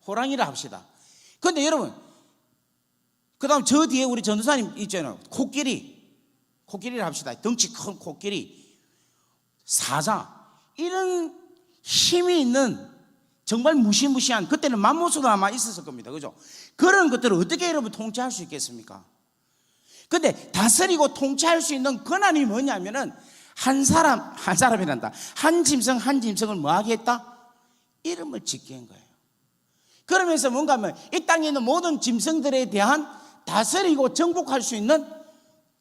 호랑이라 합시다. 그런데 여러분, 그 다음 저 뒤에 우리 전도사님 있잖아요. 코끼리라 합시다. 덩치 큰 코끼리, 사자, 이런 힘이 있는 정말 무시무시한, 그때는 맘모스도 아마 있었을 겁니다. 그죠? 그런 것들을 어떻게 여러분 통치할 수 있겠습니까? 근데 다스리고 통치할 수 있는 권한이 뭐냐면은 한 짐승을 뭐 하게 했다? 이름을 짓게 한 거예요. 그러면서 뭔가 하면 이 땅에 있는 모든 짐승들에 대한 다스리고 정복할 수 있는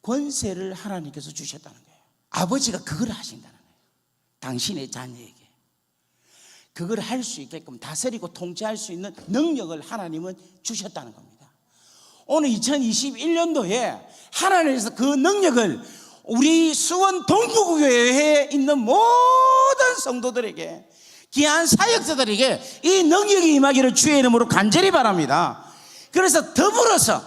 권세를 하나님께서 주셨다는 거예요. 아버지가 그걸 하신다는 거예요. 당신의 자녀에게 그걸 할 수 있게끔 다스리고 통치할 수 있는 능력을 하나님은 주셨다는 겁니다. 오늘 2021년도에 하나님께서 그 능력을 우리 수원 동부교회에 있는 모든 성도들에게, 귀한 사역자들에게 이 능력이 임하기를 주의 이름으로 간절히 바랍니다. 그래서 더불어서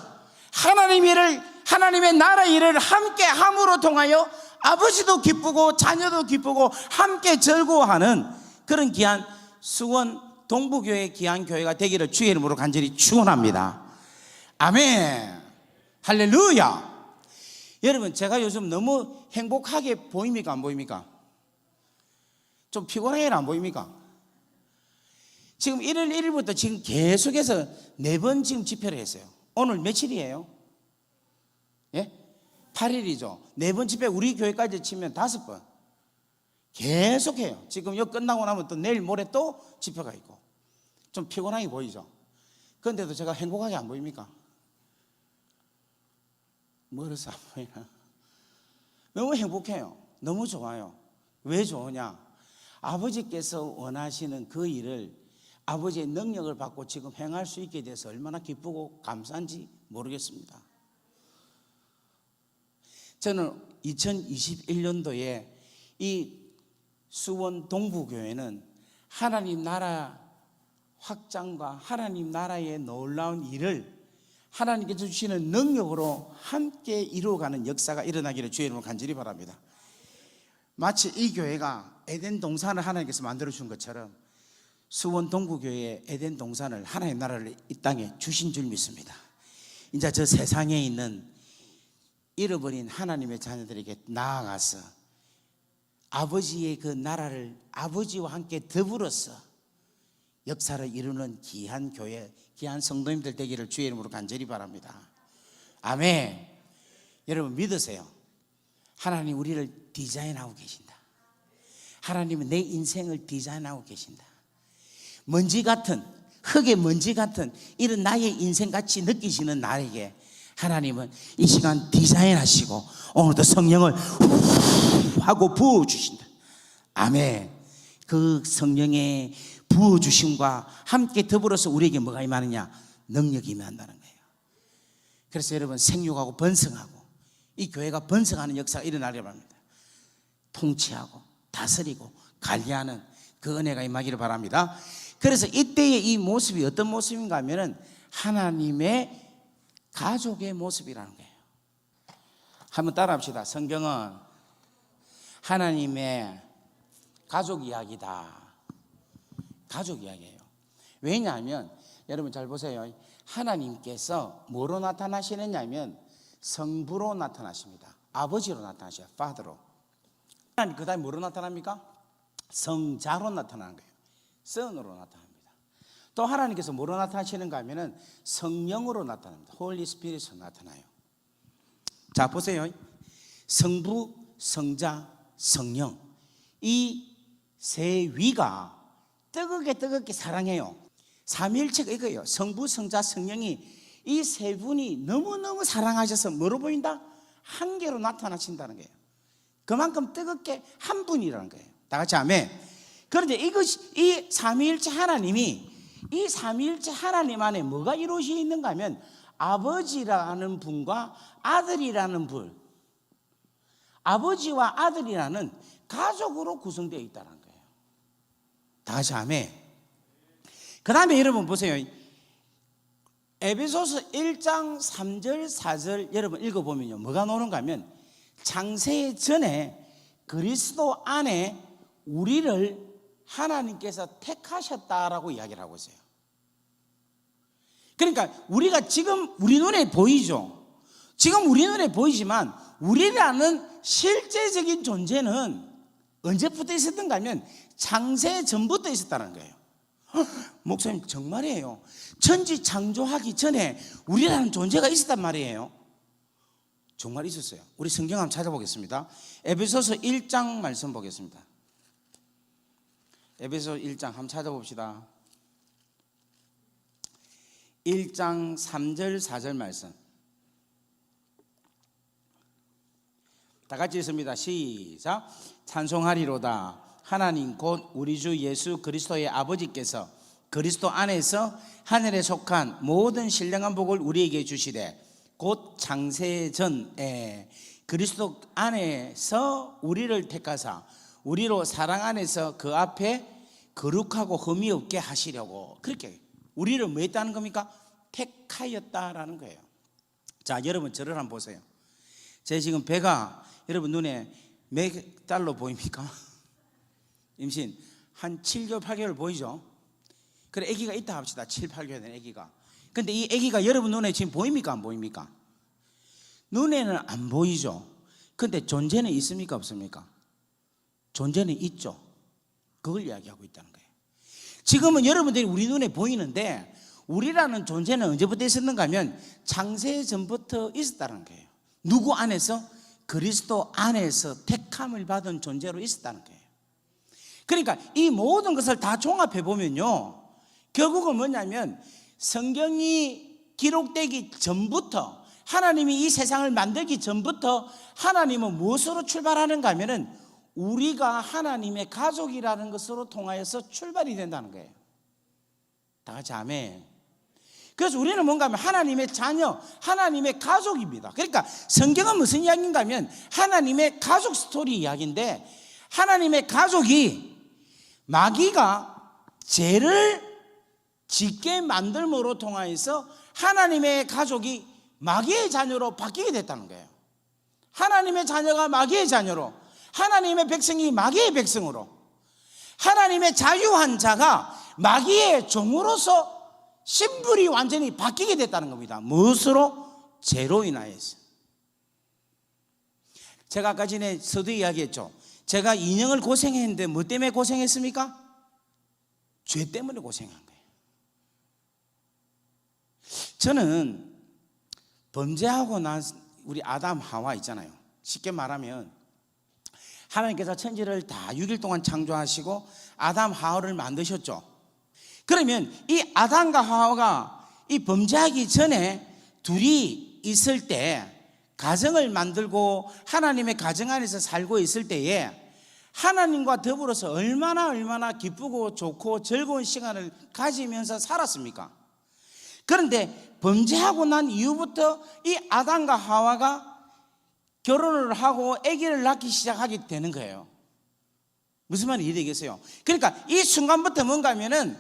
하나님의 나라 일을 함께 함으로 통하여 아버지도 기쁘고 자녀도 기쁘고 함께 즐거워하는 그런 귀한 수원 동부교회 귀한 교회가 되기를 주의 이름으로 간절히 축원합니다. 아멘. 할렐루야. 여러분, 제가 요즘 너무 행복하게 보입니까? 안 보입니까? 좀 피곤하게는 안 보입니까? 지금 1월 1일부터 지금 계속해서 4번 지금 집회를 했어요. 오늘 며칠이에요? 예? 8일이죠. 4번 집회, 우리 교회까지 치면 5번 계속해요. 지금 이거 끝나고 나면 또 내일 모레 또 집회가 있고. 좀 피곤하게 보이죠? 그런데도 제가 행복하게 안 보입니까? 멀어서 안 보이나? 너무 행복해요. 너무 좋아요. 왜 좋으냐? 아버지께서 원하시는 그 일을 아버지의 능력을 받고 지금 행할 수 있게 돼서 얼마나 기쁘고 감사한지 모르겠습니다. 저는 2021년도에 이 수원 동부교회는 하나님 나라 확장과 하나님 나라의 놀라운 일을 하나님께서 주시는 능력으로 함께 이루어가는 역사가 일어나기를 주의 이름으로 간절히 바랍니다. 마치 이 교회가 에덴 동산을 하나님께서 만들어 준 것처럼 수원 동부교회의 에덴 동산을 하나님의 나라를 이 땅에 주신 줄 믿습니다. 이제 저 세상에 있는 잃어버린 하나님의 자녀들에게 나아가서 아버지의 그 나라를 아버지와 함께 더불어서 역사를 이루는 귀한 교회, 귀한 성도님들 되기를 주의 이름으로 간절히 바랍니다. 아멘. 여러분 믿으세요. 하나님 우리를 디자인하고 계신다. 하나님은 내 인생을 디자인하고 계신다. 먼지 같은, 흙의 먼지 같은 이런 나의 인생같이 느끼시는 나에게 하나님은 이 시간 디자인하시고 오늘도 성령을 하고 부어주신다. 아멘. 그 성령의 부어주심과 함께 더불어서 우리에게 뭐가 임하느냐? 능력이 임한다는 거예요. 그래서 여러분 생육하고 번성하고 이 교회가 번성하는 역사가 일어나려고 합니다. 통치하고 다스리고 관리하는 그 은혜가 임하기를 바랍니다. 그래서 이때의 이 모습이 어떤 모습인가 하면은 하나님의 가족의 모습이라는 거예요. 한번 따라 합시다. 성경은 하나님의 가족 이야기다. 가족 이야기예요. 왜냐하면 여러분 잘 보세요. 하나님께서 뭐로 나타나시느냐면 성부로 나타나십니다. 아버지로 나타나셔요. Father로. 하나님 그 다음에 뭐로 나타납니까? 성자로 나타나는 거예요. Son으로 나타납니다. 또 하나님께서 뭐로 나타나시는가 하면은 성령으로 나타납니다. Holy Spirit으로 나타나요. 자 보세요. 성부, 성자, 성령 이 세 위가 뜨겁게 사랑해요. 삼위일체가 이거예요. 성부, 성자, 성령이 이 세 분이 너무너무 사랑하셔서 뭐로 보인다? 한 개로 나타나신다는 거예요. 그만큼 뜨겁게 한 분이라는 거예요. 다 같이 아멘. 그런데 이것이 이 삼위일체 하나님이 이 삼위일체 하나님 안에 뭐가 이루어져 있는가 하면 아버지라는 분과 아들이라는 분, 아버지와 아들이라는 가족으로 구성되어 있다는 거예요. 다 같이 아멘. 그 다음에 여러분 보세요. 에베소서 1장 3절 4절 여러분 읽어보면요 뭐가 나오는가 하면 창세 전에 그리스도 안에 우리를 하나님께서 택하셨다라고 이야기를 하고 있어요. 그러니까 우리가 지금 우리 눈에 보이죠. 지금 우리 눈에 보이지만 우리라는 실제적인 존재는 언제부터 있었던가 하면 창세 전부터 있었다는 거예요. 목사님 정말이에요. 천지 창조하기 전에 우리라는 존재가 있었단 말이에요. 정말 있었어요. 우리 성경 한번 찾아보겠습니다. 에베소서 1장 말씀 보겠습니다. 에베소 1장 한번 찾아봅시다. 1장 3절 4절 말씀 다 같이 읽습니다. 시작. 찬송하리로다. 하나님 곧 우리 주 예수 그리스도의 아버지께서 그리스도 안에서 하늘에 속한 모든 신령한 복을 우리에게 주시되 곧 창세 전에 그리스도 안에서 우리를 택하사 우리로 사랑 안에서 그 앞에 거룩하고 흠이 없게 하시려고 그렇게 우리를 뭐 했다는 겁니까? 택하였다라는 거예요. 자, 여러분 저를 한번 보세요. 제 지금 배가 여러분 눈에 몇 달로 보입니까? 임신 한 7개월 8개월 보이죠? 그래 아기가 있다 합시다. 7, 8개월 된 아기가. 근데 이 아기가 여러분 눈에 지금 보입니까? 안 보입니까? 눈에는 안 보이죠. 근데 존재는 있습니까? 없습니까? 존재는 있죠. 그걸 이야기하고 있다는 거예요. 지금은 여러분들이 우리 눈에 보이는데 우리라는 존재는 언제부터 있었는가 하면 창세 전부터 있었다는 거예요. 누구 안에서? 그리스도 안에서 택함을 받은 존재로 있었다는 거예요. 그러니까 이 모든 것을 다 종합해 보면요, 결국은 뭐냐면 성경이 기록되기 전부터, 하나님이 이 세상을 만들기 전부터 하나님은 무엇으로 출발하는가 하면은 우리가 하나님의 가족이라는 것으로 통하여서 출발이 된다는 거예요. 다 같이 아멘. 그래서 우리는 뭔가 하면 하나님의 자녀, 하나님의 가족입니다. 그러니까 성경은 무슨 이야기인가 하면 하나님의 가족 스토리 이야기인데, 하나님의 가족이 마귀가 죄를 짓게 만들므로 통하여서 하나님의 가족이 마귀의 자녀로 바뀌게 됐다는 거예요. 하나님의 자녀가 마귀의 자녀로, 하나님의 백성이 마귀의 백성으로, 하나님의 자유한 자가 마귀의 종으로서 신분이 완전히 바뀌게 됐다는 겁니다. 무엇으로? 죄로 인하여서. 제가 아까 전에 서두에 이야기했죠. 제가 2년을 고생했는데 뭐 때문에 고생했습니까? 죄 때문에 고생한 거예요. 저는 범죄하고 난 우리 아담 하와 있잖아요. 쉽게 말하면 하나님께서 천지를 다 6일 동안 창조하시고 아담 하와를 만드셨죠. 그러면 이 아담과 하와가 이 범죄하기 전에 둘이 있을 때, 가정을 만들고 하나님의 가정 안에서 살고 있을 때에 하나님과 더불어서 얼마나 기쁘고 좋고 즐거운 시간을 가지면서 살았습니까? 그런데 범죄하고 난 이후부터 이 아담과 하와가 결혼을 하고 아기를 낳기 시작하게 되는 거예요. 무슨 말인지 이해되겠어요? 그러니까 이 순간부터 뭔가 하면은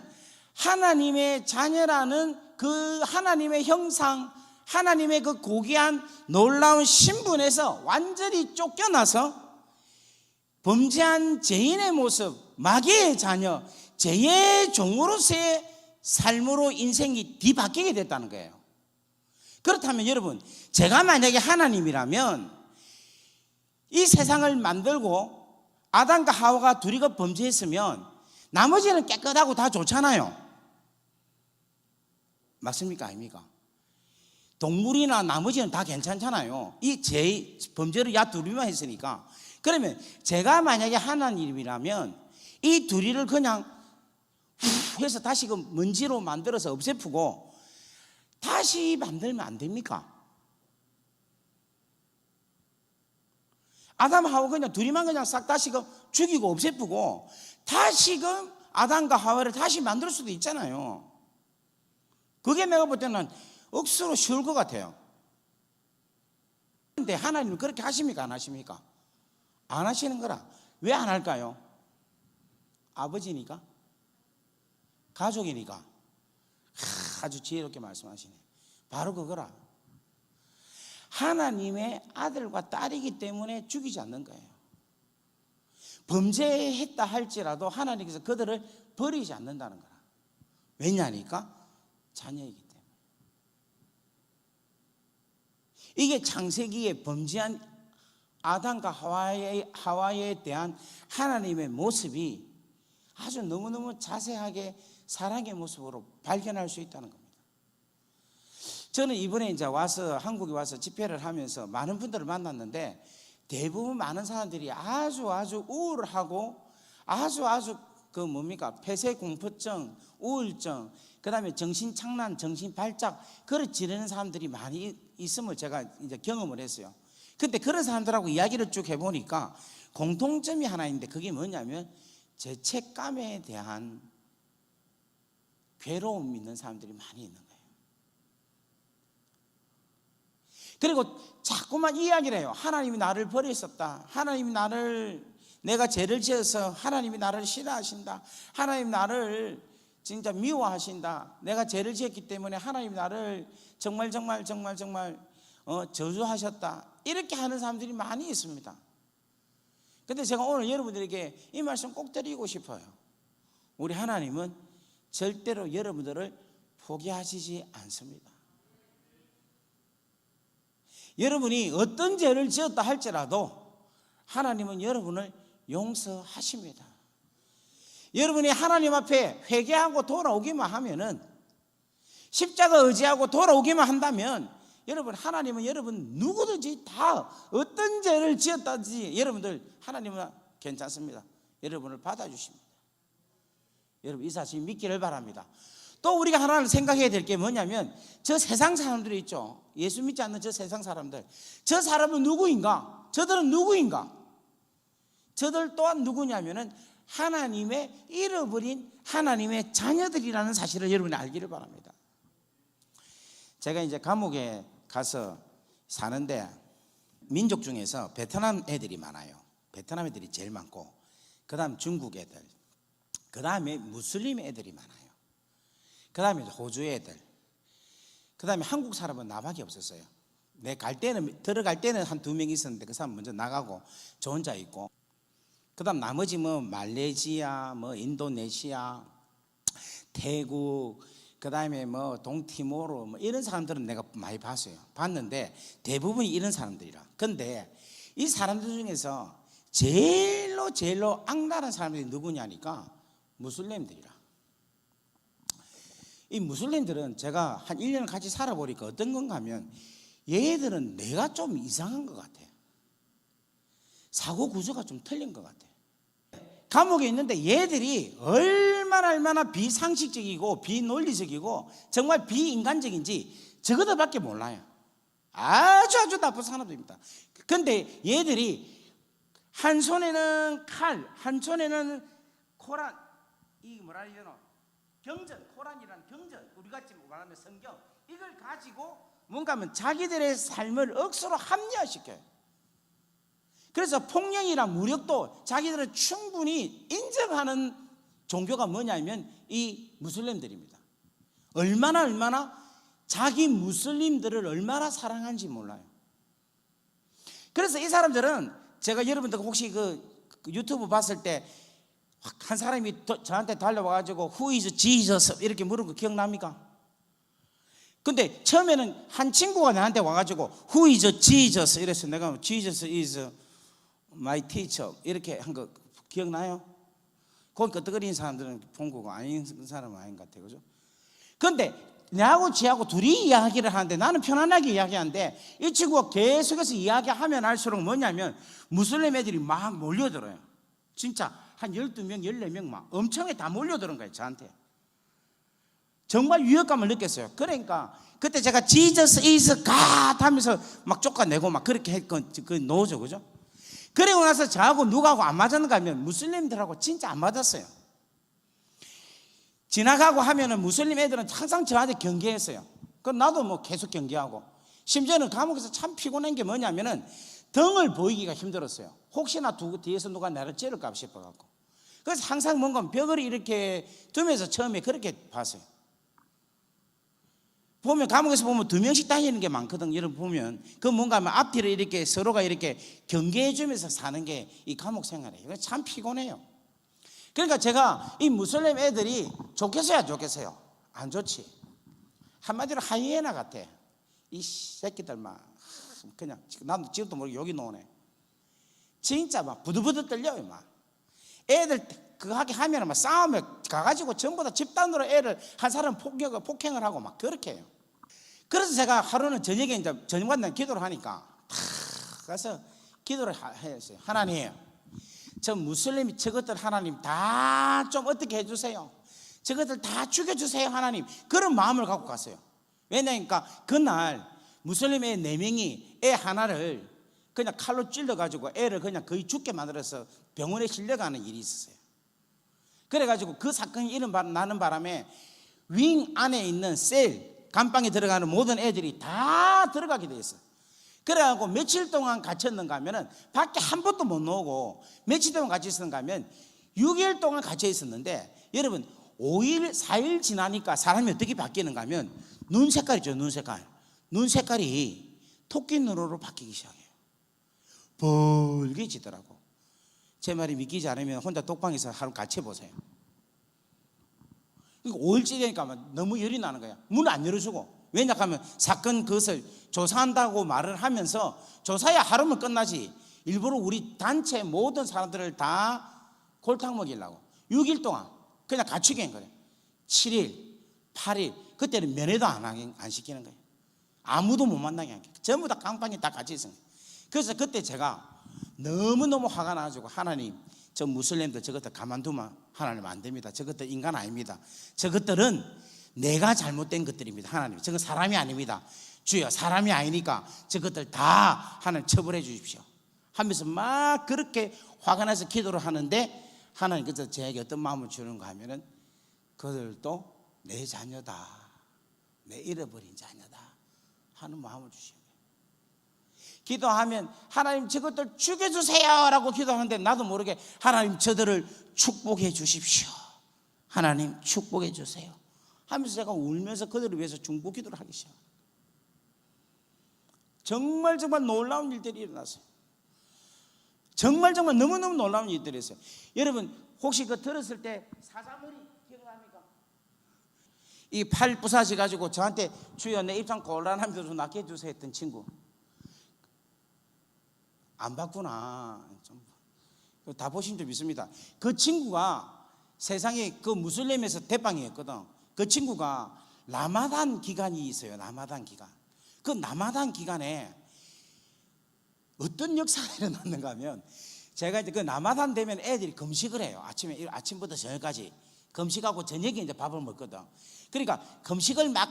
하나님의 자녀라는 그 하나님의 형상, 하나님의 그 고귀한 놀라운 신분에서 완전히 쫓겨나서 범죄한 죄인의 모습, 마귀의 자녀, 죄의 종으로서의 삶으로 인생이 뒤바뀌게 됐다는 거예요. 그렇다면 여러분, 제가 만약에 하나님이라면 이 세상을 만들고 아담과 하와가 둘이가 범죄했으면 나머지는 깨끗하고 다 좋잖아요. 맞습니까? 아닙니까? 동물이나 나머지는 다 괜찮잖아요. 이 죄, 범죄를 야 둘이만 했으니까. 그러면 제가 만약에 하나님이라면 이 둘이를 그냥 해서 다시 그 먼지로 만들어서 없애프고 다시 만들면 안 됩니까? 아담 하와 그냥 둘이만 그냥 싹 다시금 죽이고 없애프고 다시금 아담과 하와를 다시 만들 수도 있잖아요. 그게 내가 볼 때는 억수로 쉬울 것 같아요. 그런데 하나님은 그렇게 하십니까? 안 하십니까? 안 하시는 거라. 왜 안 할까요? 아버지니까? 가족이니까? 아주 지혜롭게 말씀하시네. 바로 그거라. 하나님의 아들과 딸이기 때문에 죽이지 않는 거예요. 범죄했다 할지라도 하나님께서 그들을 버리지 않는다는 거라. 왜냐니까? 자녀이기 때문에. 이게 창세기에 범죄한 아담과 하와에 대한 하나님의 모습이 아주 너무너무 자세하게 사랑의 모습으로 발견할 수 있다는 겁니다. 저는 이번에 이제 와서 한국에 와서 집회를 하면서 많은 분들을 만났는데 대부분 많은 사람들이 아주 우울하고 아주 그 뭡니까? 폐쇄 공포증, 우울증, 그다음에 정신착란, 정신발작 그를 지르는 사람들이 많이 있음을 제가 이제 경험을 했어요. 근데 그런 사람들하고 이야기를 쭉 해보니까 공통점이 하나 있는데 그게 뭐냐면 죄책감에 대한 괴로움 있는 사람들이 많이 있는 거예요. 그리고 자꾸만 이야기를 해요. 하나님이 나를 버렸었다. 하나님이 내가 죄를 지어서 하나님이 나를 싫어하신다. 하나님 나를 진짜 미워하신다. 내가 죄를 지었기 때문에 하나님 나를 정말 저주하셨다. 이렇게 하는 사람들이 많이 있습니다. 근데 제가 오늘 여러분들에게 이 말씀 꼭 드리고 싶어요. 우리 하나님은 절대로 여러분들을 포기하시지 않습니다. 여러분이 어떤 죄를 지었다 할지라도 하나님은 여러분을 용서하십니다. 여러분이 하나님 앞에 회개하고 돌아오기만 하면은, 십자가 의지하고 돌아오기만 한다면, 여러분, 하나님은 여러분 누구든지 다 어떤 죄를 지었다든지 여러분들 하나님은 괜찮습니다. 여러분을 받아주십니다. 여러분 이 사실 믿기를 바랍니다. 또 우리가 하나를 생각해야 될 게 뭐냐면, 저 세상 사람들이 있죠. 예수 믿지 않는 저 세상 사람들, 저 사람은 누구인가? 저들은 누구인가? 저들 또한 누구냐면은 하나님의 잃어버린 하나님의 자녀들이라는 사실을 여러분이 알기를 바랍니다. 제가 이제 감옥에 가서 사는데 민족 중에서 베트남 애들이 많아요. 베트남 애들이 제일 많고, 그 다음 중국 애들, 그 다음에 무슬림 애들이 많아요. 그 다음에 호주 애들, 그 다음에 한국 사람은 나밖에 없었어요. 들어갈 때는 한 2명 있었는데 그 사람 먼저 나가고 저 혼자 있고, 그 다음 나머지 뭐 말레이시아, 뭐 인도네시아, 태국, 그 다음에 뭐 동티모르 뭐 이런 사람들은 내가 많이 봤는데 대부분이 이런 사람들이라. 근데 이 사람들 중에서 제일로 악랄한 사람들이 누구냐니까 무슬림들이라. 이 무슬림들은 제가 한 1년 같이 살아보니까 어떤 건가 하면, 얘들은 내가 좀 이상한 것 같아. 사고 구조가 좀 틀린 것 같아. 감옥에 있는데 얘들이 얼마나 비상식적이고 비논리적이고 정말 비인간적인지 저것들밖에 몰라요. 아주 나쁜 사람들입니다. 근데 얘들이 한 손에는 칼, 한 손에는 코란, 이 뭐라 해야 되나, 경전, 코란이라는 경전, 우리 같이 말하면 성경, 이걸 가지고 뭔가 하면 자기들의 삶을 억수로 합리화시켜요. 그래서 폭력이랑 무력도 자기들은 충분히 인정하는 종교가 뭐냐면 이 무슬림들입니다. 얼마나 자기 무슬림들을 얼마나 사랑하는지 몰라요. 그래서 이 사람들은, 제가 여러분들 혹시 그 유튜브 봤을 때 한 사람이 저한테 달려와가지고 Who is Jesus? 이렇게 물은 거 기억납니까? 근데 처음에는 한 친구가 나한테 와가지고 Who is Jesus? 이래서 내가 Jesus is my teacher 이렇게 한 거 기억나요? 거기 끄떡거리는 사람들은 본 거고 아닌 사람은 아닌 것 같아요. 그죠? 근데 나하고 지하고 둘이 이야기를 하는데 나는 편안하게 이야기하는데 이 친구가 계속해서 이야기하면 할수록 뭐냐면 무슬림 애들이 막 몰려들어요. 진짜 한 12명, 14명 막 엄청나게 다 몰려드는 거예요, 저한테. 정말 위협감을 느꼈어요. 그러니까 그때 제가 Jesus is God 하면서 막 쫓아내고 막 그렇게 했건 그 노죠, 그죠? 그리고 나서 저하고 누구하고 안 맞았는가 하면 무슬림들하고 진짜 안 맞았어요. 지나가고 하면은 무슬림 애들은 항상 저한테 경계했어요. 그럼 나도 뭐 계속 경계하고, 심지어는 감옥에서 참 피곤한 게 뭐냐면은 등을 보이기가 힘들었어요. 혹시나 뒤에서 누가 나를 찌를까 싶어갖고. 그래서 항상 뭔가 벽을 이렇게 두면서 처음에 그렇게 봤어요. 보면 감옥에서 보면 2명씩 다니는 게 많거든. 여러분 보면 그 뭔가 하면 앞뒤를 이렇게 서로가 이렇게 경계해 주면서 사는 게 이 감옥 생활이에요. 참 피곤해요. 그러니까 제가 이 무슬림 애들이 좋겠어요? 안 좋지. 한마디로 하이에나 같아. 이 새끼들 막 그냥 나도 지금도 모르게 욕이 나오네. 진짜 막 부들부들 떨려요. 막 애들 그거 하게 하면 막 싸움에 가가지고 전부 다 집단으로 애를 한 사람 폭행을 하고 막 그렇게 해요. 그래서 제가 하루는 저녁에 이제 저녁마다 기도를 하니까 탁 가서 기도를 했어요. 하나님, 저 무슬림이 저것들 하나님 다 좀 어떻게 해주세요. 저것들 다 죽여주세요 하나님. 그런 마음을 갖고 갔어요. 왜냐니까 그날 무슬림 애 4명이 애 하나를 그냥 칼로 찔러가지고 애를 그냥 거의 죽게 만들어서 병원에 실려가는 일이 있었어요. 그래가지고 그 사건이 나는 바람에 윙 안에 있는 셀, 감방에 들어가는 모든 애들이 다 들어가게 돼 있어요. 그래갖고 며칠 동안 갇혔는가 하면은 밖에 한 번도 못 나오고, 며칠 동안 갇혀 있었는가 하면 6일 동안 갇혀 있었는데, 여러분 5일 4일 지나니까 사람이 어떻게 바뀌는가 하면 눈 색깔이죠. 눈 색깔이 토끼 눈으로 바뀌기 시작해요. 벌개지더라고. 제 말이 믿기지 않으면 혼자 독방에서 하루 같이 해보세요. 5일째 되니까 너무 열이 나는 거야. 문을 안 열어주고. 왜냐하면 사건 그것을 조사한다고 말을 하면서, 조사야 하루면 끝나지, 일부러 우리 단체 모든 사람들을 다 골탕 먹이려고 6일 동안 그냥 갇히게 한 거예요. 7일 8일 그때는 면회도 안 시키는 거예요. 아무도 못 만나게 한 거예요. 전부 다 깡방에 다 같이 있어요. 그래서 그때 제가 너무너무 화가 나가지고, 하나님, 저 무슬림들 저것들 가만두면 하나님 안 됩니다. 저것들 인간 아닙니다. 저것들은 내가 잘못된 것들입니다. 하나님, 저건 사람이 아닙니다. 주여, 사람이 아니니까 저것들 다 하나님 처벌해 주십시오 하면서 막 그렇게 화가 나서 기도를 하는데, 하나님께서 제게 어떤 마음을 주는가 하면은, 그들도 내 자녀다, 내 잃어버린 자녀다 하는 마음을 주시는 거예요. 기도하면 하나님 저것들 죽여주세요 라고 기도하는데, 나도 모르게 하나님 저들을 축복해 주십시오, 하나님 축복해 주세요 하면서 제가 울면서 그들을 위해서 중보 기도를 하기 시작합니다. 정말 놀라운 일들이 일어났어요. 정말 너무너무 놀라운 일들이 있어요. 여러분 혹시 그 들었을 때 사자머리 기억납니까? 이 팔 부사지 가지고 저한테 주여 내 입장 곤란하면서 좀 낫게 해주세요 했던 친구, 안 봤구나. 다 보신 줄 믿습니다. 그 친구가 세상에 그 무슬림에서 대빵이었거든. 그 친구가 라마단 기간이 있어요. 라마단 기간. 그 라마단 기간에 어떤 역사가 일어났는가 하면, 제가 이제 그 라마단 되면 애들이 금식을 해요. 아침부터 저녁까지 금식하고 저녁에 이제 밥을 먹거든. 그러니까 금식을 막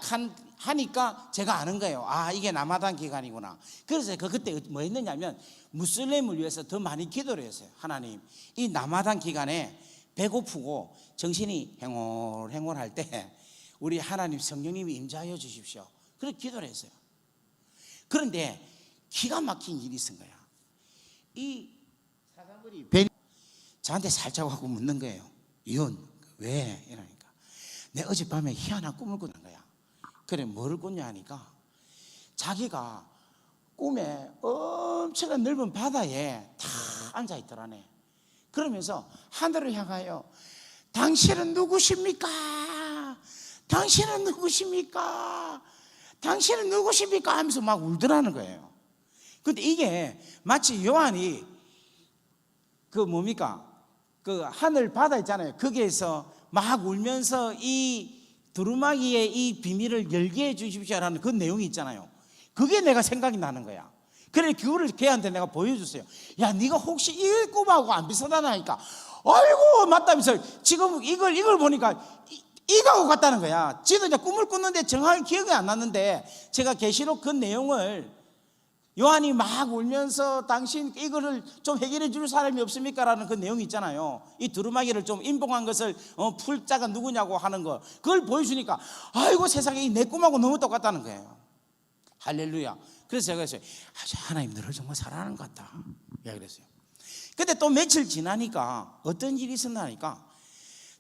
하니까 제가 아는 거예요. 아, 이게 라마단 기간이구나. 그래서 그때 뭐 했느냐면, 무슬림을 위해서 더 많이 기도를 했어요. 하나님, 이 라마단 기간에 배고프고 정신이 행홀할 때 우리 하나님 성령님이 임재하여 주십시오. 그렇게 기도를 했어요. 그런데 기가 막힌 일이 있은 거야. 이 사자머리 벤이 저한테 살짝 하고 묻는 거예요. 이혼 왜? 이러니까 내 어젯밤에 희한한 꿈을 꾼 거야. 그래, 뭐를 꿨냐 하니까, 자기가 꿈에 엄청난 넓은 바다에 다 앉아 있더라네. 그러면서 하늘을 향하여 당신은 누구십니까? 당신은 누구십니까? 당신은 누구십니까? 하면서 막 울더라는 거예요. 근데 이게 마치 요한이 그 그 하늘 바다 있잖아요. 거기에서 막 울면서 이 두루마기의 이 비밀을 열게 해 주십시오라는 그 내용이 있잖아요. 그게 내가 생각이 나는 거야. 그래, 그거를 걔한테 내가 보여줬어요. 야, 네가 혹시 이 꿈하고 안 비슷하다니까. 아이고 맞다면서 지금 이걸 보니까 이거하고 같다는 거야. 지도 이제 꿈을 꿨는데 정확히 기억이 안 났는데, 제가 계시록 그 내용을 요한이 막 울면서 당신 이거를 좀 해결해 줄 사람이 없습니까? 라는 그 내용이 있잖아요. 이 두루마기를 좀 인봉한 것을 풀 자가 누구냐고 하는 거, 그걸 보여주니까 아이고 세상에 내 꿈하고 너무 똑같다는 거예요. 할렐루야. 그래서 제가 그랬어요. 하나님 너를 정말 사랑하는 것 같다. 그랬어요. 근데 또 며칠 지나니까 어떤 일이 있었나니까,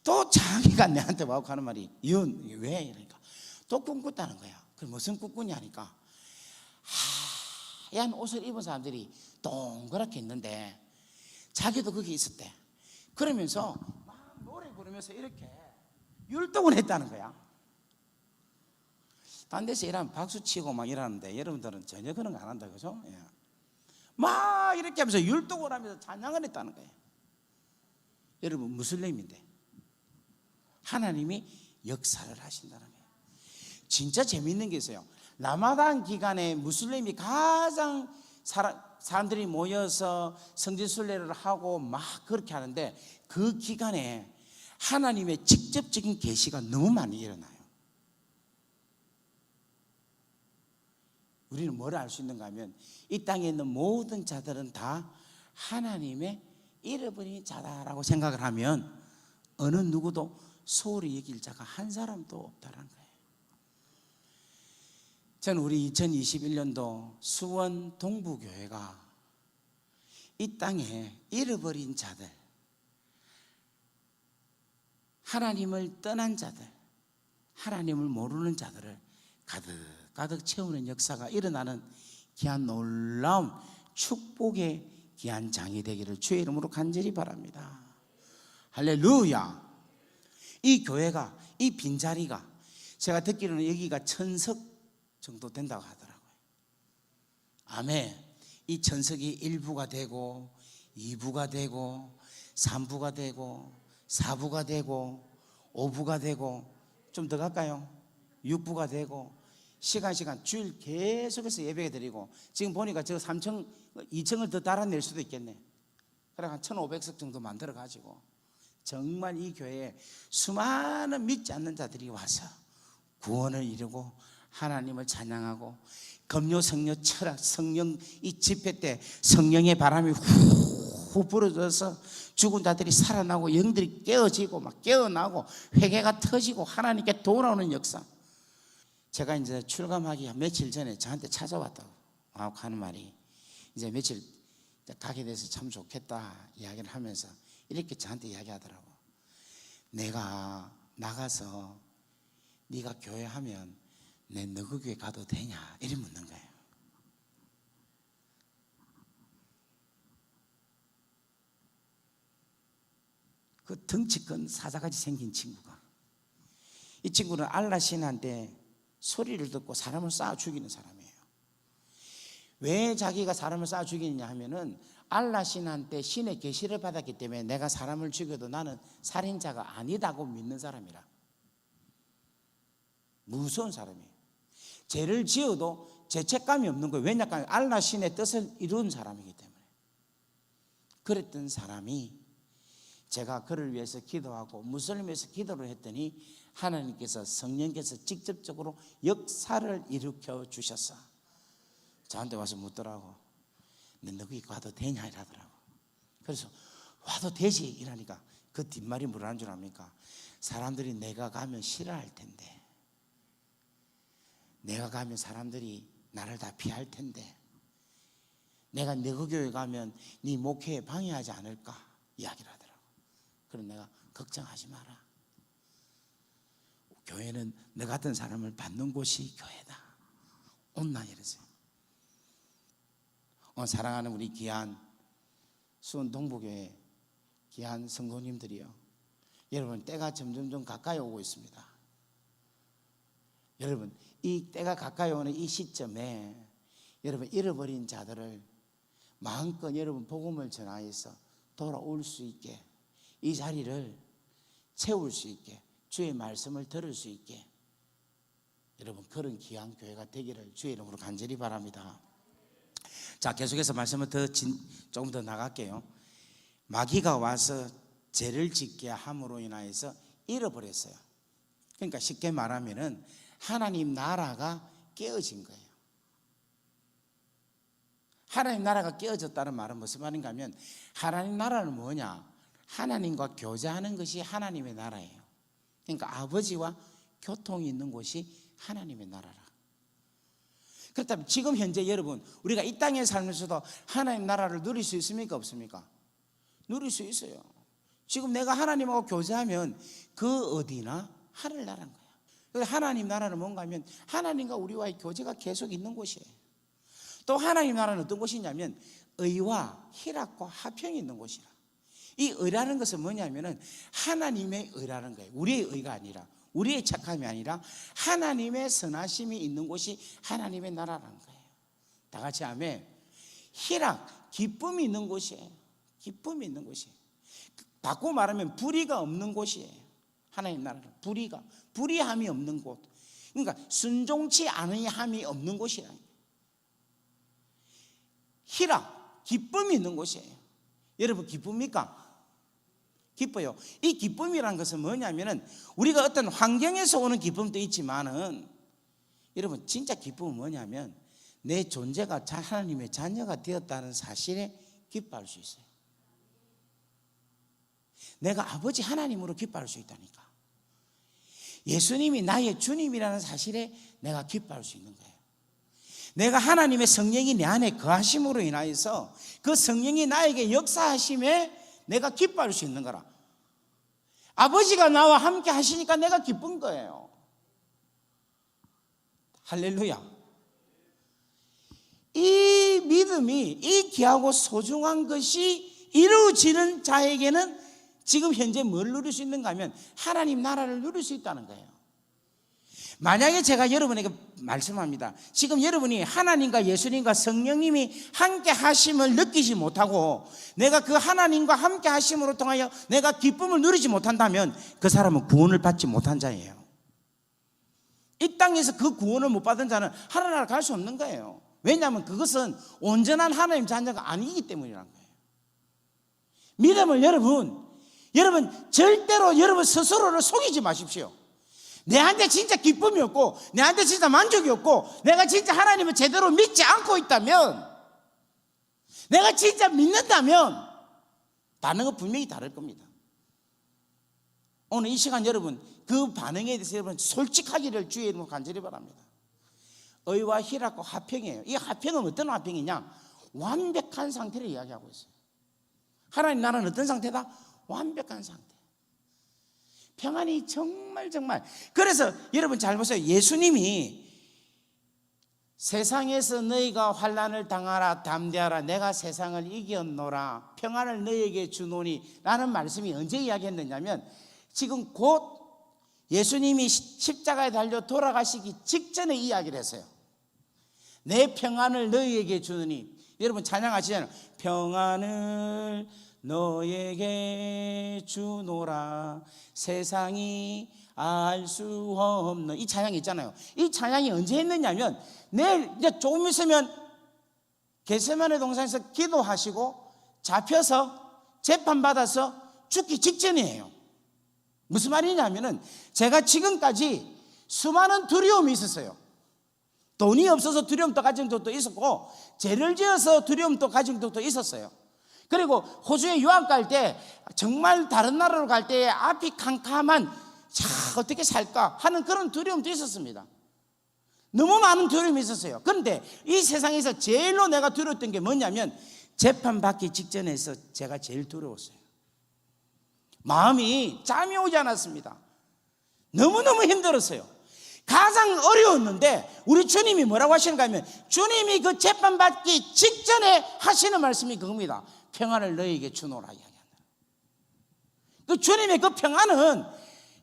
또 자기가 내한테 와서 하는 말이, 이혼 왜? 이러니까 또 꿈 꿨다는 거야. 그럼 무슨 꿈 꾸냐 하니까, 하얀 옷을 입은 사람들이 동그랗게 있는데 자기도 거기 있었대. 그러면서 막 노래 부르면서 이렇게 율동을 했다는 거야. 딴 데서 일하면 박수 치고 막 이러는데, 여러분들은 전혀 그런 거 안 한다, 그죠? 예. 막 이렇게 하면서 율동을 하면서 찬양을 했다는 거예요. 여러분, 무슬림인데 하나님이 역사를 하신다는 거예요. 진짜 재미있는 게 있어요. 라마단 기간에 무슬림이 가장 사람들이 모여서 성지순례를 하고 막 그렇게 하는데, 그 기간에 하나님의 직접적인 계시가 너무 많이 일어나요. 우리는 뭘 알 수 있는가 하면, 이 땅에 있는 모든 자들은 다 하나님의 잃어버린 자다라고 생각을 하면 어느 누구도 소홀히 여길 자가 한 사람도 없다는 거예요. 저는 우리 2021년도 수원 동부교회가 이 땅에 잃어버린 자들, 하나님을 떠난 자들, 하나님을 모르는 자들을 가득 채우는 역사가 일어나는 귀한 놀라운 축복의 귀한 장이 되기를 주의 이름으로 간절히 바랍니다. 할렐루야. 이 교회가, 이 빈자리가 제가 듣기로는 여기가 1000석 정도 된다고 하더라고요. 아멘. 이 1000석이 1부가 되고 2부가 되고 3부가 되고 4부가 되고 5부가 되고 좀 더 갈까요? 6부가 되고 시간 주일 계속해서 예배가 드리고 지금 보니까 저 3층 2층을 더 달아낼 수도 있겠네. 그래 한 1500석 정도 만들어 가지고 정말 이 교회에 수많은 믿지 않는 자들이 와서 구원을 이루고 하나님을 찬양하고 금요 성령 철학 성령 이 집회 때 성령의 바람이 후 불어져서 죽은 자들이 살아나고 영들이 깨어지고 막 깨어나고 회개가 터지고 하나님께 돌아오는 역사. 제가 이제 출감하기 며칠 전에 저한테 찾아왔다고 하는 말이, 이제 며칠 가게 돼서 참 좋겠다 이야기를 하면서 이렇게 저한테 이야기하더라고. 내가 나가서 네가 교회하면 내 너그 교회 가도 되냐 이렇게 묻는 거예요. 그 덩치 큰 사자같이 생긴 친구가, 이 친구는 알라 신한테 소리를 듣고 사람을 쏴 죽이는 사람이에요. 왜 자기가 사람을 쏴 죽이느냐 하면은 알라 신한테 신의 계시를 받았기 때문에 내가 사람을 죽여도 나는 살인자가 아니다고 믿는 사람이라. 무서운 사람이에요. 죄를 지어도 죄책감이 없는 거예요. 왜냐하면 알라 신의 뜻을 이룬 사람이기 때문에. 그랬던 사람이 제가 그를 위해서 기도하고 무엇을 위해서 기도를 했더니 하나님께서 성령께서 직접적으로 역사를 일으켜 주셨어. 저한테 와서 묻더라고. 너 거기 가도 되냐 이러더라고. 그래서 와도 되지 이러니까 그 뒷말이 뭐라는 줄 압니까? 사람들이 내가 가면 싫어할 텐데, 내가 가면 사람들이 나를 다 피할 텐데, 내가 너그 교회 가면 네 목회에 방해하지 않을까 이야기를 하더라고. 그럼 내가 걱정하지 마라. 교회는 너 같은 사람을 받는 곳이 교회다. 온나 이랬어요. 사랑하는 우리 귀한 수원 동부교회 귀한 성도님들이요, 여러분 때가 점점 가까이 오고 있습니다. 여러분 이 때가 가까이 오는 이 시점에 여러분 잃어버린 자들을 마음껏 여러분 복음을 전하여서 돌아올 수 있게, 이 자리를 채울 수 있게, 주의 말씀을 들을 수 있게 여러분 그런 귀한 교회가 되기를 주의 이름으로 간절히 바랍니다. 자, 계속해서 말씀을 조금 더 나갈게요. 마귀가 와서 죄를 짓게 함으로 인하여서 잃어버렸어요. 그러니까 쉽게 말하면은 하나님 나라가 깨어진 거예요. 하나님 나라가 깨어졌다는 말은 무슨 말인가 하면, 하나님 나라는 뭐냐? 하나님과 교제하는 것이 하나님의 나라예요. 그러니까 아버지와 교통이 있는 곳이 하나님의 나라라. 그렇다면 지금 현재 여러분 우리가 이 땅에 살면서도 하나님 나라를 누릴 수 있습니까 없습니까? 누릴 수 있어요. 지금 내가 하나님하고 교제하면 그 어디나 하늘나라인 거야. 하나님 나라는 뭔가 하면 하나님과 우리와의 교제가 계속 있는 곳이에요. 또 하나님 나라는 어떤 곳이냐면 의와 희락과 화평이 있는 곳이라. 이 의라는 것은 뭐냐면은 하나님의 의라는 거예요. 우리의 의가 아니라, 우리의 착함이 아니라 하나님의 선하심이 있는 곳이 하나님의 나라라는 거예요. 다 같이 아멘. 희락, 기쁨이 있는 곳이에요. 기쁨이 있는 곳이에요. 바꾸고 말하면 불의가 없는 곳이에요. 하나님 나라는 불의함이 없는 곳. 그러니까 순종치 않으함이 없는 곳이라. 희락, 기쁨이 있는 곳이에요. 여러분 기쁩니까? 기뻐요. 이 기쁨이란 것은 뭐냐면은 우리가 어떤 환경에서 오는 기쁨도 있지만은 여러분 진짜 기쁨은 뭐냐면 내 존재가 하나님의 자녀가 되었다는 사실에 기뻐할 수 있어요. 내가 아버지 하나님으로 기뻐할 수 있다니까. 예수님이 나의 주님이라는 사실에 내가 기뻐할 수 있는 거예요. 내가 하나님의 성령이 내 안에 거하심으로 인하여서 그 성령이 나에게 역사하심에 내가 기뻐할 수 있는 거라. 아버지가 나와 함께 하시니까 내가 기쁜 거예요. 할렐루야. 이 믿음이, 이 귀하고 소중한 것이 이루어지는 자에게는 지금 현재 뭘 누릴 수 있는가 하면 하나님 나라를 누릴 수 있다는 거예요. 만약에 제가 여러분에게 말씀합니다. 지금 여러분이 하나님과 예수님과 성령님이 함께 하심을 느끼지 못하고 내가 그 하나님과 함께 하심으로 통하여 내가 기쁨을 누리지 못한다면 그 사람은 구원을 받지 못한 자예요. 이 땅에서 그 구원을 못 받은 자는 하나님을 갈 수 없는 거예요. 왜냐하면 그것은 온전한 하나님 자녀가 아니기 때문이라는 거예요. 믿음을 여러분 절대로 여러분 스스로를 속이지 마십시오. 내한테 진짜 기쁨이 없고 내한테 진짜 만족이 없고 내가 진짜 하나님을 제대로 믿지 않고 있다면, 내가 진짜 믿는다면 반응은 분명히 다를 겁니다. 오늘 이 시간 여러분 그 반응에 대해서 여러분 솔직하기를 주의 이름으로 간절히 바랍니다. 의와 희락과 화평이에요. 이 화평은 어떤 화평이냐? 완벽한 상태를 이야기하고 있어요. 하나님 나라는 어떤 상태다? 완벽한 상태. 평안이 정말 그래서 여러분 잘 보세요. 예수님이 세상에서 너희가 환난을 당하라 담대하라 내가 세상을 이겼노라 평안을 너희에게 주노니 라는 말씀이 언제 이야기했느냐면 지금 곧 예수님이 십자가에 달려 돌아가시기 직전에 이야기를 했어요. 내 평안을 너희에게 주노니. 여러분 찬양하시잖아요. 평안을 너에게 주노라 세상이 알 수 없는, 이 찬양이 있잖아요. 이 찬양이 언제 했느냐면 내일 이제 조금 있으면 겟세마네 동산에서 기도하시고 잡혀서 재판받아서 죽기 직전이에요. 무슨 말이냐면은 제가 지금까지 수많은 두려움이 있었어요. 돈이 없어서 두려움도 가진 적도 있었고 죄를 지어서 두려움도 가진 적도 있었어요. 그리고 호주에 유학 갈 때 정말 다른 나라로 갈 때 앞이 캄캄한 어떻게 살까 하는 그런 두려움도 있었습니다. 너무 많은 두려움이 있었어요. 그런데 이 세상에서 제일로 내가 두려웠던 게 뭐냐면 재판받기 직전에서 제가 제일 두려웠어요. 마음이 잠이 오지 않았습니다. 너무너무 힘들었어요. 가장 어려웠는데 우리 주님이 뭐라고 하시는가 하면 주님이 그 재판받기 직전에 하시는 말씀이 그겁니다. 평안을 너희에게 주노라 이야기한다. 그 주님의 그 평안은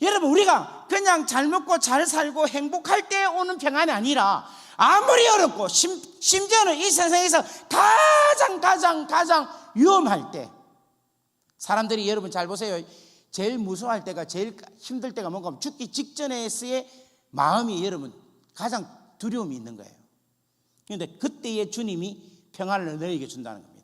여러분 우리가 그냥 잘 먹고 잘 살고 행복할 때 오는 평안이 아니라 아무리 어렵고 심지어는 이 세상에서 가장 위험할 때, 사람들이 여러분 잘 보세요. 제일 무서워할 때가 제일 힘들 때가 뭔가 하면 죽기 직전에서의 마음이 여러분 가장 두려움이 있는 거예요. 그런데 그때의 주님이 평안을 너희에게 준다는 겁니다.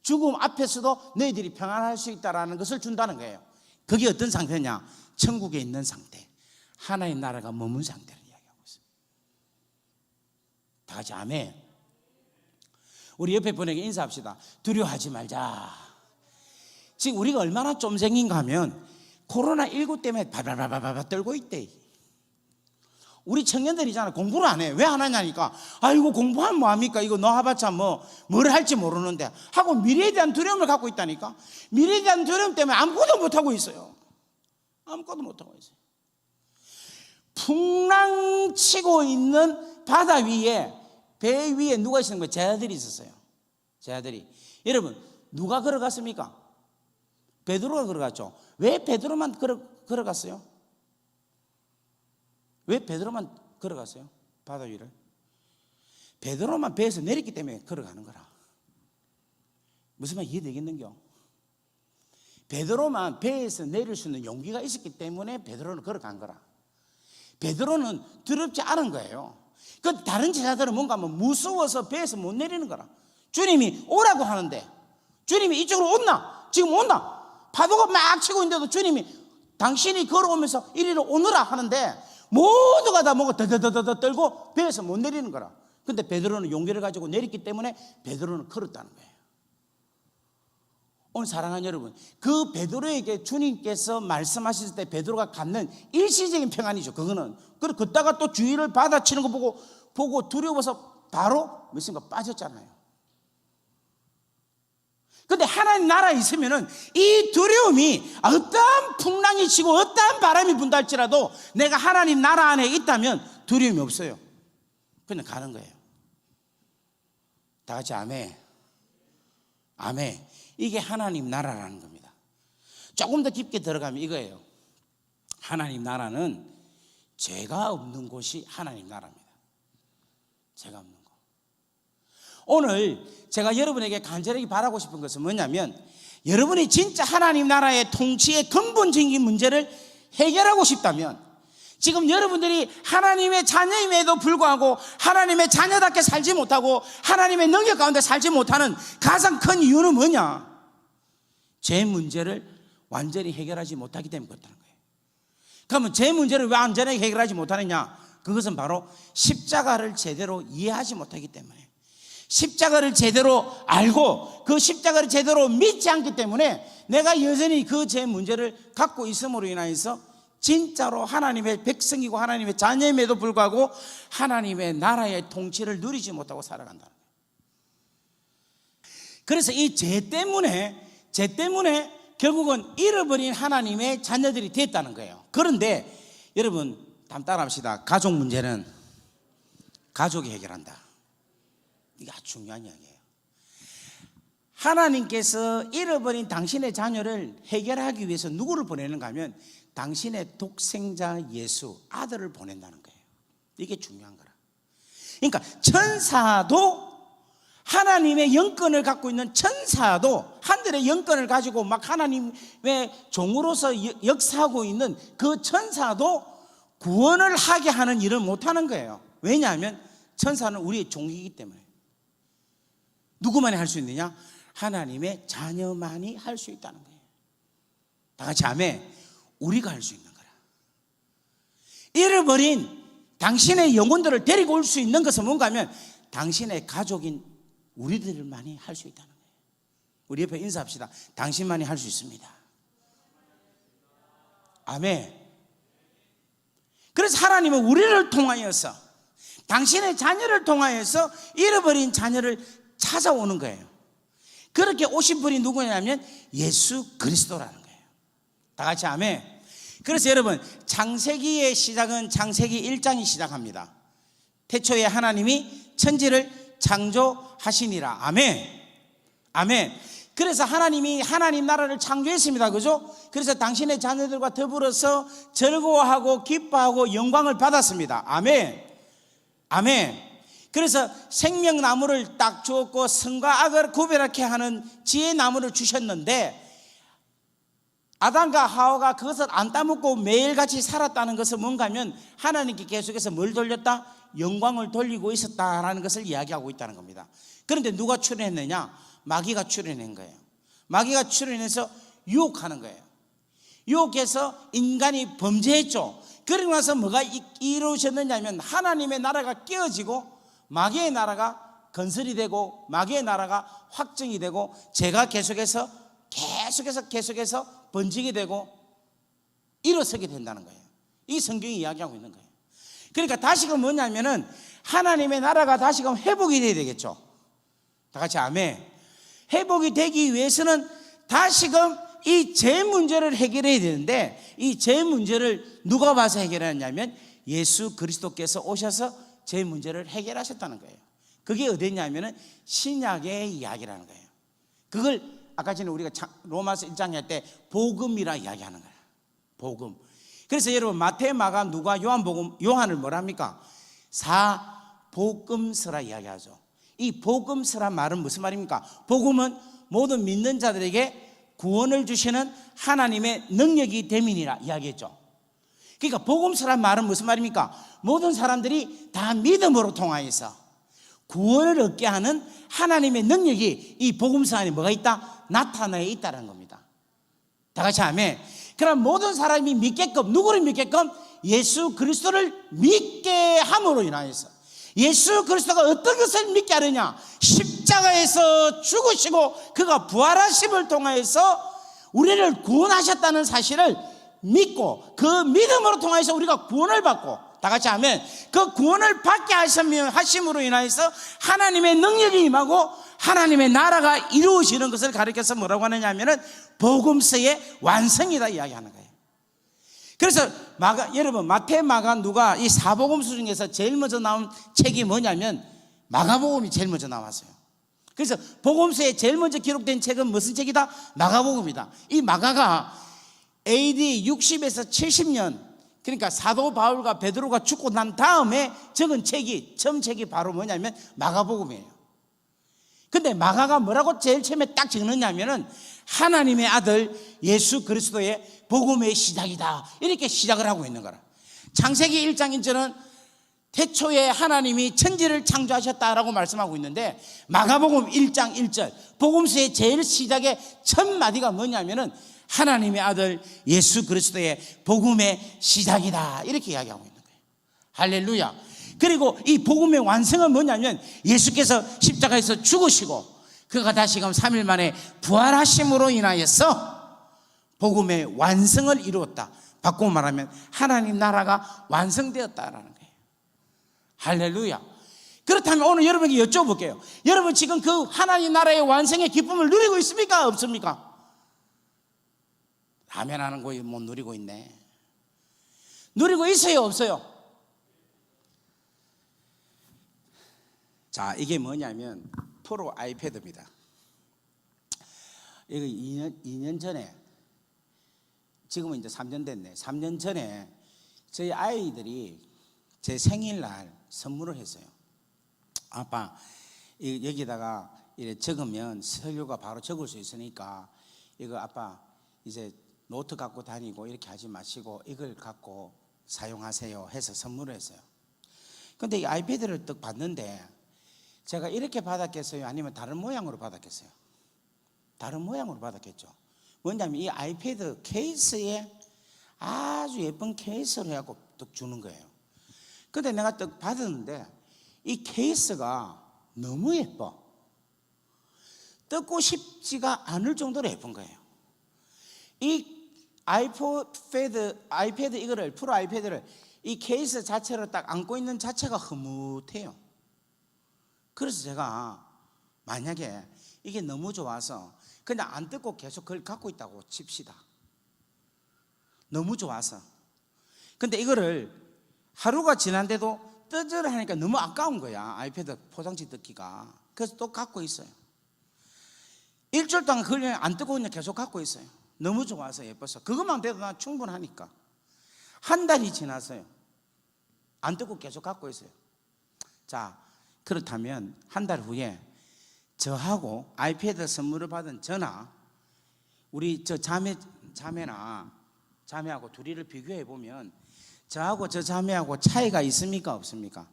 죽음 앞에서도 너희들이 평안할 수 있다는 것을 준다는 거예요. 그게 어떤 상태냐? 천국에 있는 상태, 하나님 나라가 머문 상태를 이야기하고 있습니다. 다 같이 아멘. 우리 옆에 분에게 인사합시다. 두려워하지 말자. 지금 우리가 얼마나 쫌생인가 하면 코로나19 때문에 바바바바바 떨고 있대. 우리 청년들이잖아. 공부를 안 해. 왜 안 하냐니까 아이고 공부하면 뭐합니까? 이거 너 해봤자 뭘 할지 모르는데 하고 미래에 대한 두려움을 갖고 있다니까. 미래에 대한 두려움 때문에 아무것도 못하고 있어요. 아무것도 못하고 있어요. 풍랑치고 있는 바다 위에, 배 위에 누가 있었는 거예요? 제 아들이 있었어요. 제 아들이. 여러분 누가 걸어갔습니까? 베드로가 걸어갔죠. 왜 베드로만 걸어갔어요? 왜 베드로만 걸어갔어요? 바다 위를. 베드로만 배에서 내렸기 때문에 걸어가는 거라. 무슨 말 이해되겠는겨? 베드로만 배에서 내릴 수 있는 용기가 있었기 때문에 베드로는 걸어간 거라. 베드로는 두렵지 않은 거예요. 그 다른 제자들은 뭔가 하면 무서워서 배에서 못 내리는 거라. 주님이 오라고 하는데 주님이 이쪽으로 온나? 지금 온나? 파도가 막 치고 있는데도 주님이 당신이 걸어오면서 이리로 오너라 하는데 모두가 다 뭔가 더더더더 떨고 배에서 못 내리는 거라. 근데 베드로는 용기를 가지고 내렸기 때문에 베드로는 걸었다는 거예요. 오늘 사랑하는 여러분, 그 베드로에게 주님께서 말씀하실 때 베드로가 갖는 일시적인 평안이죠. 그거는. 그리고 걷다가 또 주위를 받아치는 거 보고 두려워서 바로 믿음과 빠졌잖아요. 근데 하나님 나라에 있으면은 이 두려움이 어떠한 풍랑이 치고 어떠한 바람이 분다 할지라도 내가 하나님 나라 안에 있다면 두려움이 없어요. 그냥 가는 거예요. 다 같이 아멘. 아멘. 이게 하나님 나라라는 겁니다. 조금 더 깊게 들어가면 이거예요. 하나님 나라는 죄가 없는 곳이 하나님 나라입니다. 죄가 없는 곳. 오늘 제가 여러분에게 간절하게 바라고 싶은 것은 뭐냐면 여러분이 진짜 하나님 나라의 통치의 근본적인 문제를 해결하고 싶다면 지금 여러분들이 하나님의 자녀임에도 불구하고 하나님의 자녀답게 살지 못하고 하나님의 능력 가운데 살지 못하는 가장 큰 이유는 뭐냐? 죄 문제를 완전히 해결하지 못하기 때문에 그렇다는 거예요. 그러면 죄 문제를 왜 완전히 해결하지 못하느냐? 그것은 바로 십자가를 제대로 이해하지 못하기 때문에, 십자가를 제대로 알고 그 십자가를 제대로 믿지 않기 때문에 내가 여전히 그 죄 문제를 갖고 있음으로 인하여서 진짜로 하나님의 백성이고 하나님의 자녀임에도 불구하고 하나님의 나라의 통치를 누리지 못하고 살아간다는 거예요. 그래서 이 죄 때문에 결국은 잃어버린 하나님의 자녀들이 됐다는 거예요. 그런데 여러분 따라합시다. 가족 문제는 가족이 해결한다. 이게 아주 중요한 이야기예요. 하나님께서 잃어버린 당신의 자녀를 해결하기 위해서 누구를 보내는가 하면 당신의 독생자 예수 아들을 보낸다는 거예요. 이게 중요한 거라. 그러니까 천사도 하나님의 영권을 갖고 있는 천사도 하늘의 영권을 가지고 막 하나님의 종으로서 역사하고 있는 그 천사도 구원을 하게 하는 일을 못하는 거예요. 왜냐하면 천사는 우리의 종이기 때문에. 누구만이 할 수 있느냐? 하나님의 자녀만이 할 수 있다는 거예요. 다 같이 아멘. 우리가 할 수 있는 거라. 잃어버린 당신의 영혼들을 데리고 올 수 있는 것은 뭔가 하면 당신의 가족인 우리들만이 할 수 있다는 거예요. 우리 옆에 인사합시다. 당신만이 할 수 있습니다. 아멘. 그래서 하나님은 우리를 통하여서 당신의 자녀를 통하여서 잃어버린 자녀를 찾아오는 거예요. 그렇게 오신 분이 누구냐면 예수 그리스도라는 거예요. 다 같이 아멘. 그래서 여러분 창세기의 시작은 창세기 1장이 시작합니다. 태초에 하나님이 천지를 창조하시니라. 아멘. 아멘. 그래서 하나님이 하나님 나라를 창조했습니다. 그죠? 그래서 당신의 자녀들과 더불어서 즐거워하고 기뻐하고 영광을 받았습니다. 아멘. 아멘. 그래서 생명나무를 딱 주었고 선과 악을 구별하게 하는 지혜나무를 주셨는데 아담과 하와가 그것을 안 따먹고 매일같이 살았다는 것은 뭔가 하면 하나님께 계속해서 뭘 돌렸다? 영광을 돌리고 있었다라는 것을 이야기하고 있다는 겁니다. 그런데 누가 출현했느냐? 마귀가 출현한 거예요. 마귀가 출현해서 유혹하는 거예요. 유혹해서 인간이 범죄했죠. 그러고 나서 뭐가 이루어졌느냐면 하나님의 나라가 깨어지고 마귀의 나라가 건설이 되고 마귀의 나라가 확정이 되고 죄가 계속해서 번지게 되고 일어서게 된다는 거예요. 이 성경이 이야기하고 있는 거예요. 그러니까 다시금 뭐냐면은 하나님의 나라가 다시금 회복이 돼야 되겠죠. 다 같이 아멘. 회복이 되기 위해서는 다시금 이 죄 문제를 해결해야 되는데 이 죄 문제를 누가 봐서 해결하냐면 예수 그리스도께서 오셔서 죄 문제를 해결하셨다는 거예요. 그게 어디냐면은 신약의 이야기라는 거예요. 그걸 아까 전에 우리가 로마서 1장 할 때 복음이라 이야기하는 거예요. 복음. 그래서 여러분 마태, 마가, 누가, 요한복음, 요한을 뭐라 합니까? 사복음서라 이야기하죠. 이 복음서란 말은 무슨 말입니까? 복음은 모든 믿는 자들에게 구원을 주시는 하나님의 능력이 됨이니라 이야기했죠. 그러니까 복음서란 말은 무슨 말입니까? 모든 사람들이 다 믿음으로 통하여서 구원을 얻게 하는 하나님의 능력이 이 복음서 안에 뭐가 있다? 나타나 있다는 겁니다. 다 같이 아멘. 그럼 모든 사람이 믿게끔, 누구를 믿게끔? 예수 그리스도를 믿게 함으로 인하여서 예수 그리스도가 어떤 것을 믿게 하느냐? 십자가에서 죽으시고 그가 부활하심을 통하여서 우리를 구원하셨다는 사실을 믿고 그 믿음으로 통해서 우리가 구원을 받고 다 같이 하면 그 구원을 받게 하심으로 인하여서 하나님의 능력이 임하고 하나님의 나라가 이루어지는 것을 가리켜서 뭐라고 하느냐 하면은 복음서의 완성이다 이야기하는 거예요. 그래서 여러분 마태, 마가, 누가 이 사복음서 중에서 제일 먼저 나온 책이 뭐냐면 마가복음이 제일 먼저 나왔어요. 그래서 복음서에 제일 먼저 기록된 책은 무슨 책이다? 마가복음이다. 이 마가가 AD 60에서 70년, 그러니까 사도 바울과 베드로가 죽고 난 다음에 적은 책이, 처음 책이 바로 뭐냐면 마가복음이에요. 근데 마가가 뭐라고 제일 처음에 딱 적느냐면은 하나님의 아들 예수 그리스도의 복음의 시작이다, 이렇게 시작을 하고 있는 거라. 창세기 1장 1절은 태초에 하나님이 천지를 창조하셨다라고 말씀하고 있는데, 마가복음 1장 1절 복음서의 제일 시작의 첫 마디가 뭐냐면은 하나님의 아들 예수 그리스도의 복음의 시작이다, 이렇게 이야기하고 있는 거예요. 할렐루야. 그리고 이 복음의 완성은 뭐냐면 예수께서 십자가에서 죽으시고 그가 다시금 3일 만에 부활하심으로 인하여서 복음의 완성을 이루었다. 바꾸고 말하면 하나님 나라가 완성되었다라는 거예요. 할렐루야. 그렇다면 오늘 여러분에게 여쭤볼게요. 여러분 지금 그 하나님 나라의 완성의 기쁨을 누리고 있습니까? 없습니까? 라면 하는 거 못 누리고 있네. 누리고 있어요? 없어요? 자, 이게 뭐냐면 프로 아이패드입니다. 이거 2년 전에, 지금은 이제 3년 됐네. 3년 전에 저희 아이들이 제 생일날 선물을 했어요. 아빠, 여기다가 이렇게 적으면 설교가 바로 적을 수 있으니까 이거 아빠 이제 노트 갖고 다니고 이렇게 하지 마시고 이걸 갖고 사용하세요 해서 선물을 했어요. 근데 이 아이패드를 딱 봤는데 제가 이렇게 받았겠어요? 아니면 다른 모양으로 받았겠어요? 다른 모양으로 받았겠죠. 뭐냐면 이 아이패드 케이스에 아주 예쁜 케이스를 해갖고 딱 주는 거예요. 근데 내가 딱 받았는데 이 케이스가 너무 예뻐. 뜯고 싶지가 않을 정도로 예쁜 거예요. 이 아이패드 이거를, 프로 아이패드를 이 케이스 자체로 딱 안고 있는 자체가 흐뭇해요. 그래서 제가 만약에 이게 너무 좋아서 그냥 안 뜯고 계속 그걸 갖고 있다고 칩시다. 너무 좋아서. 근데 이거를 하루가 지난데도 뜯으려 하니까 너무 아까운 거야. 아이패드 포장지 뜯기가. 그래서 또 갖고 있어요. 일주일 동안 그걸 안 뜯고 그냥 계속 갖고 있어요. 너무 좋아서 예뻐서. 그것만 돼도 난 충분하니까. 한 달이 지났어요. 안 뜯고 계속 갖고 있어요. 자, 그렇다면 한 달 후에 저하고 아이패드 선물을 받은 저나 우리 저 자매하고 둘이를 비교해 보면 저하고 저 자매하고 차이가 있습니까? 없습니까?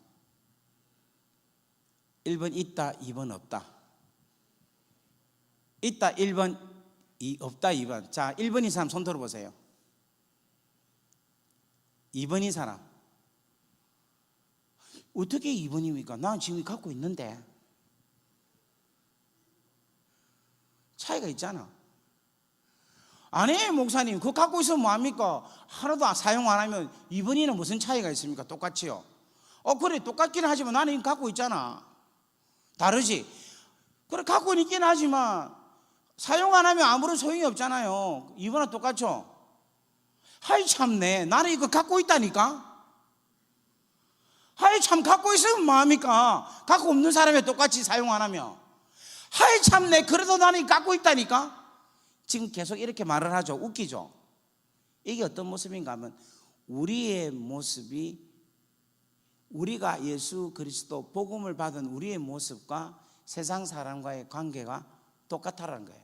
1번 있다, 2번 없다. 있다 1번, 없다 2번. 자, 1번인 사람 손 들어보세요. 2번인 사람. 어떻게 2번입니까? 난 지금 갖고 있는데. 차이가 있잖아. 아니 목사님, 그거 갖고 있으면 뭐합니까? 하나도 사용 안 하면 2번이는 무슨 차이가 있습니까? 똑같지요. 그래 똑같긴 하지만 나는 이거 갖고 있잖아. 다르지? 그래 갖고 있긴 하지만 사용 안 하면 아무런 소용이 없잖아요. 2번은 똑같죠? 하이 참네, 나는 이거 갖고 있다니까. 하이 참, 갖고 있으면 뭐합니까? 갖고 없는 사람이 똑같이 사용 안 하면. 하이 참네, 그래도 나는 갖고 있다니까. 지금 계속 이렇게 말을 하죠. 웃기죠? 이게 어떤 모습인가 하면 우리의 모습이, 우리가 예수 그리스도 복음을 받은 우리의 모습과 세상 사람과의 관계가 똑같다라는 거예요.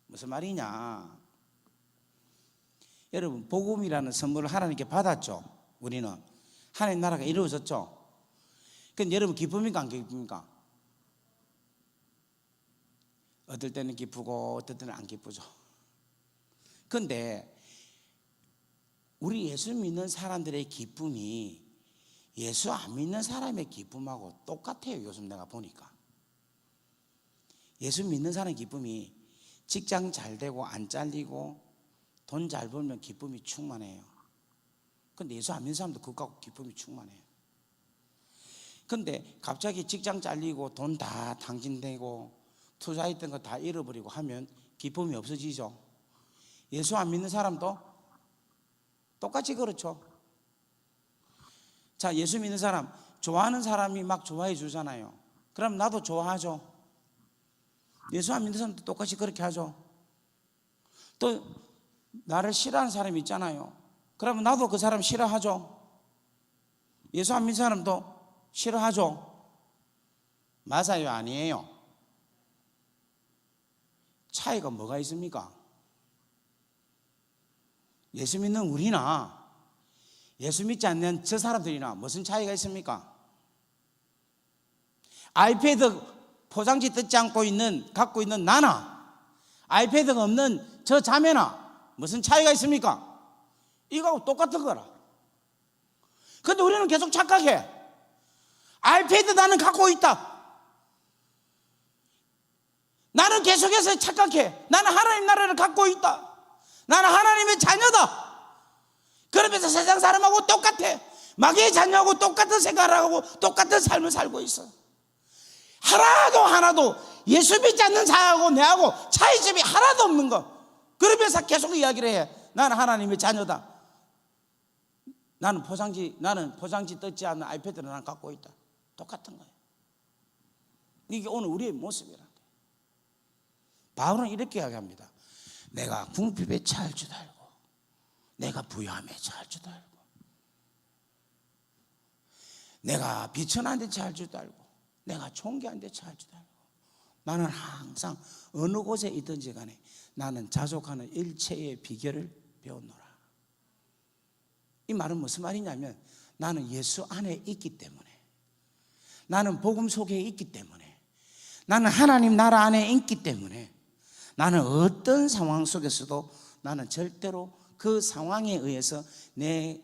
무슨 말이냐? 여러분, 복음이라는 선물을 하나님께 받았죠. 우리는 하나님 나라가 이루어졌죠. 근데 여러분 기쁩니까? 안 기쁩니까? 어떨 때는 기쁘고 어떨 때는 안 기쁘죠. 근데 우리 예수 믿는 사람들의 기쁨이 예수 안 믿는 사람의 기쁨하고 똑같아요. 요즘 내가 보니까 예수 믿는 사람의 기쁨이 직장 잘 되고 안 잘리고 돈 잘 벌면 기쁨이 충만해요. 근데 예수 안 믿는 사람도 그거 갖고 기쁨이 충만해요. 근데 갑자기 직장 잘리고 돈 다 탕진되고 투자했던 거 다 잃어버리고 하면 기쁨이 없어지죠. 예수 안 믿는 사람도 똑같이 그렇죠. 자, 예수 믿는 사람, 좋아하는 사람이 막 좋아해 주잖아요. 그럼 나도 좋아하죠. 예수 안 믿는 사람도 똑같이 그렇게 하죠. 또 나를 싫어하는 사람이 있잖아요. 그러면 나도 그 사람 싫어하죠. 예수 안 믿는 사람도 싫어하죠. 맞아요, 아니에요? 차이가 뭐가 있습니까? 예수 믿는 우리나 예수 믿지 않는 저 사람들이나 무슨 차이가 있습니까? 아이패드 포장지 뜯지 않고 갖고 있는 나나 아이패드가 없는 저 자매나 무슨 차이가 있습니까? 이거하고 똑같은 거라. 근데 우리는 계속 착각해. 아이패드 나는 갖고 있다. 나는 계속해서 착각해. 나는 하나님 나라를 갖고 있다. 나는 하나님의 자녀다. 그러면서 세상 사람하고 똑같아. 마귀의 자녀하고 똑같은 생각을 하고 똑같은 삶을 살고 있어. 하나도 예수 믿지 않는 자하고 내하고 차이점이 하나도 없는 거. 그러면서 계속 이야기를 해. 나는 하나님의 자녀다. 나는 포장지 뜯지 않는 아이패드를 나는 갖고 있다. 똑같은 거예요. 이게 오늘 우리의 모습이란 거예요. 바울은 이렇게 이야기합니다. 내가 궁핍에 처할 줄 알고 내가 부유함에 처할 줄 알고 내가 비천한 데 처할 줄 알고 내가 존귀한 데 처할 줄 알고 나는 항상 어느 곳에 있든지 간에 나는 자족하는 일체의 비결을 배웠노라. 이 말은 무슨 말이냐면 나는 예수 안에 있기 때문에 나는 복음 속에 있기 때문에 나는 하나님 나라 안에 있기 때문에 나는 어떤 상황 속에서도 나는 절대로 그 상황에 의해서 내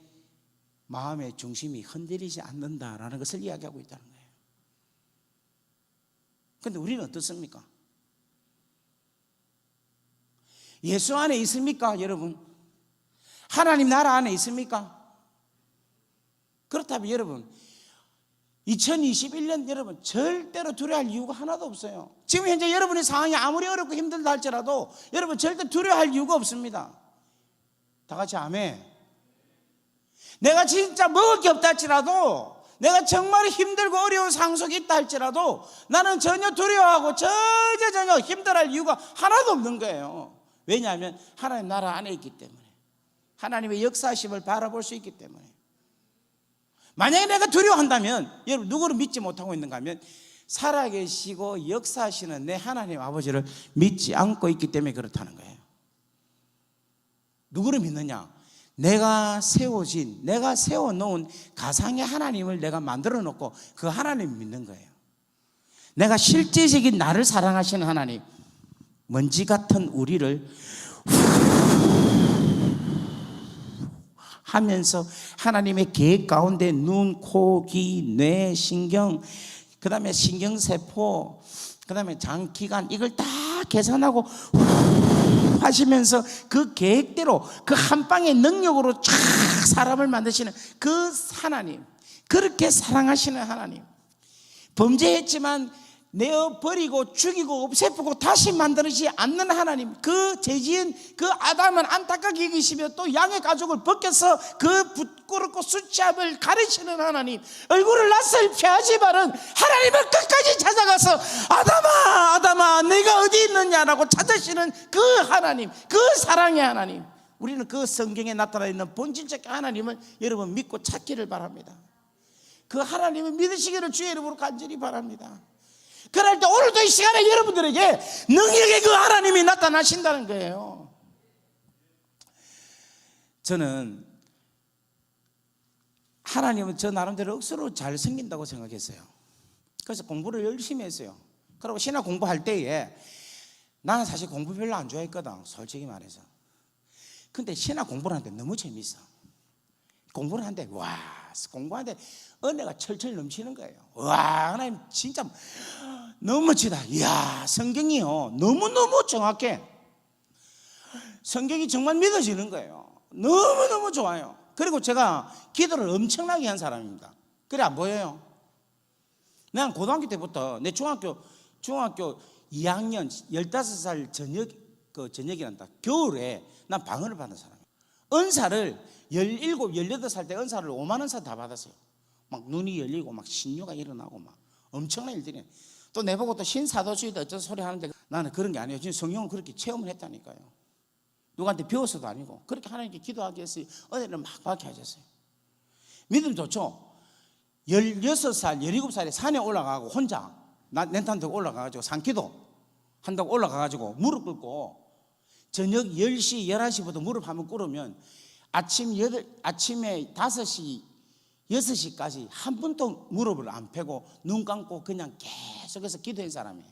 마음의 중심이 흔들리지 않는다라는 것을 이야기하고 있다는 거예요. 그런데 우리는 어떻습니까? 예수 안에 있습니까, 여러분? 하나님 나라 안에 있습니까? 그렇다면 여러분 2021년 여러분 절대로 두려워할 이유가 하나도 없어요. 지금 현재 여러분의 상황이 아무리 어렵고 힘들다 할지라도 여러분 절대 두려워할 이유가 없습니다. 다 같이 아멘. 내가 진짜 먹을 게 없다 할지라도 내가 정말 힘들고 어려운 상황 속에 있다 할지라도 나는 전혀 두려워하고 전혀 힘들어할 이유가 하나도 없는 거예요. 왜냐하면 하나님 나라 안에 있기 때문에 하나님의 역사심을 바라볼 수 있기 때문에. 만약에 내가 두려워한다면 여러분 누구를 믿지 못하고 있는가 하면 살아계시고 역사하시는 내 하나님 아버지를 믿지 않고 있기 때문에 그렇다는 거예요. 누구를 믿느냐? 내가 세워놓은 가상의 하나님을 내가 만들어 놓고 그 하나님을 믿는 거예요. 내가 실제적인 나를 사랑하시는 하나님, 먼지 같은 우리를 하면서 하나님의 계획 가운데 눈, 코, 귀, 뇌, 신경, 그 다음에 신경세포, 그 다음에 장기관 이걸 다 계산하고 하시면서 그 계획대로 그 한방의 능력으로 쫙 사람을 만드시는 그 하나님, 그렇게 사랑하시는 하나님, 범죄했지만 내어버리고 죽이고 없애고 다시 만들지 않는 하나님, 그 죄지은 그 아담은 안타깝게 여기시며 또 양의 가죽을 벗겨서 그 부끄럽고 수치함을 가르치는 하나님, 얼굴을 낯을 피하지만은 하나님을 끝까지 찾아가서 아담아 내가 어디 있느냐라고 찾으시는 그 하나님, 그 사랑의 하나님, 우리는 그 성경에 나타나 있는 본질적 하나님을 여러분 믿고 찾기를 바랍니다. 그 하나님을 믿으시기를 주의 이름으로 간절히 바랍니다. 그럴 때 오늘도 이 시간에 여러분들에게 능력의 그 하나님이 나타나신다는 거예요. 저는 하나님은 저 나름대로 억수로 잘 생긴다고 생각했어요. 그래서 공부를 열심히 했어요. 그리고 신학 공부할 때에 나는 사실 공부 별로 안 좋아했거든, 솔직히 말해서. 근데 신학 공부를 하는데 너무 재밌어. 공부를 하는데 공부하는데 은혜가 철철 넘치는 거예요. 와, 하나님 진짜 너무 멋지다. 이야, 성경이요 너무너무 정확해. 성경이 정말 믿어지는 거예요. 너무너무 좋아요. 그리고 제가 기도를 엄청나게 한 사람입니다. 그래 안 보여요? 난 고등학교 때부터 내 중학교 2학년 15살 저녁이란다. 겨울에 난 방언을 받은 사람이에요. 은사를 17, 18살 때 은사를 5만 원씩 다 받았어요. 막 눈이 열리고 막 신유가 일어나고 막 엄청난 일들이. 또 내보고 또 신사도주의다 어쩌서 소리 하는데 나는 그런 게 아니에요. 지금 성령은 그렇게 체험을 했다니까요. 누구한테 배워서도 아니고 그렇게 하나님께 기도하게 했어요. 은혜를 막 받게 하셨어요. 믿음 좋죠. 16살, 17살에 산에 올라가고 혼자 렌탄 들고 올라가가지고 산기도 한다고 올라가가지고 무릎 꿇고 저녁 10시, 11시부터 무릎 한번 꿇으면 아침에 5시, 6시까지 한 번도 무릎을 안 펴고 눈 감고 그냥 계속해서 기도한 사람이에요.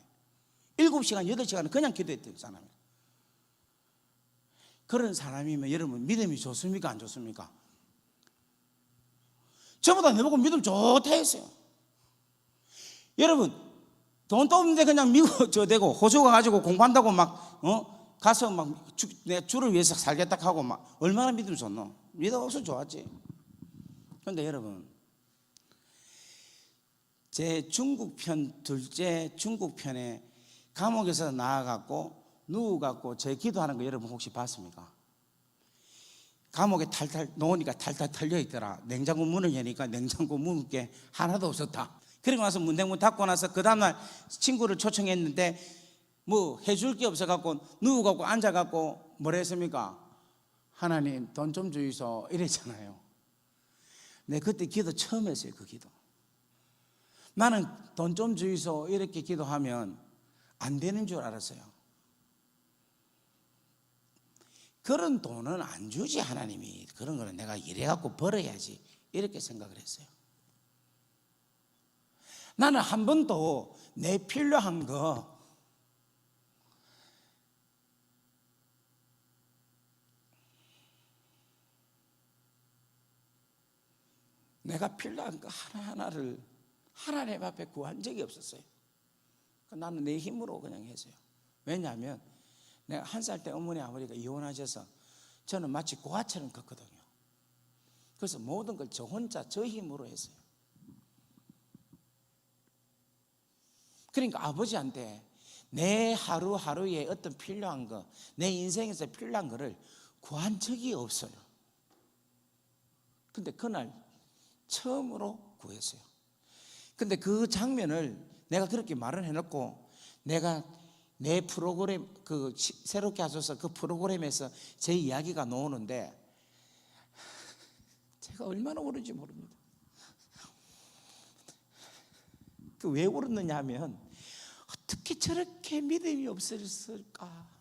7시간, 8시간은 그냥 기도했던 사람이에요. 그런 사람이면 여러분 믿음이 좋습니까? 안 좋습니까? 저보다 내보고 믿음 좋다 했어요. 여러분 돈도 없는데 그냥 미국 대고 호주 가가지고 공부한다고 막 가서 막 내 주를 위해서 살겠다 하고 막 얼마나 믿음 좋노? 믿음 없어 좋았지. 그런데 여러분 제 둘째 중국 편에 감옥에서 나와갖고 누워갖고 제 기도하는 거 여러분 혹시 봤습니까? 감옥에 탈탈 놓으니까 탈탈 털려 있더라. 냉장고 문을 여니까 냉장고 문을 게 하나도 없었다. 그리고 나서 문대문 닫고 나서 그 다음날 친구를 초청했는데 뭐 해줄 게 없어갖고 누워갖고 앉아갖고 뭐라 했습니까? 하나님 돈 좀 주이소 이랬잖아요. 내 그때 기도 처음 했어요. 그 기도. 나는 돈 좀 주이소 이렇게 기도하면 안 되는 줄 알았어요. 그런 돈은 안 주지 하나님이. 그런 거는 내가 이래갖고 벌어야지 이렇게 생각을 했어요. 나는 한 번도 내 필요한 거 내가 필요한 거 하나하나를 하나님 앞에 구한 적이 없었어요. 나는 내 힘으로 그냥 했어요. 왜냐하면 내가 1살 때 어머니 아버지가 이혼하셔서 저는 마치 고아처럼 컸거든요. 그래서 모든 걸 저 혼자 저 힘으로 했어요. 그러니까 아버지한테 내 하루하루에 어떤 필요한 거, 내 인생에서 필요한 거를 구한 적이 없어요. 근데 그날 처음으로 구했어요. 근데 그 장면을 내가 그렇게 말을 해놓고 내가 내 프로그램 새롭게 하셔서 그 프로그램에서 제 이야기가 나오는데 제가 얼마나 울은지 모릅니다. 왜 울었느냐 하면 어떻게 저렇게 믿음이 없었을까?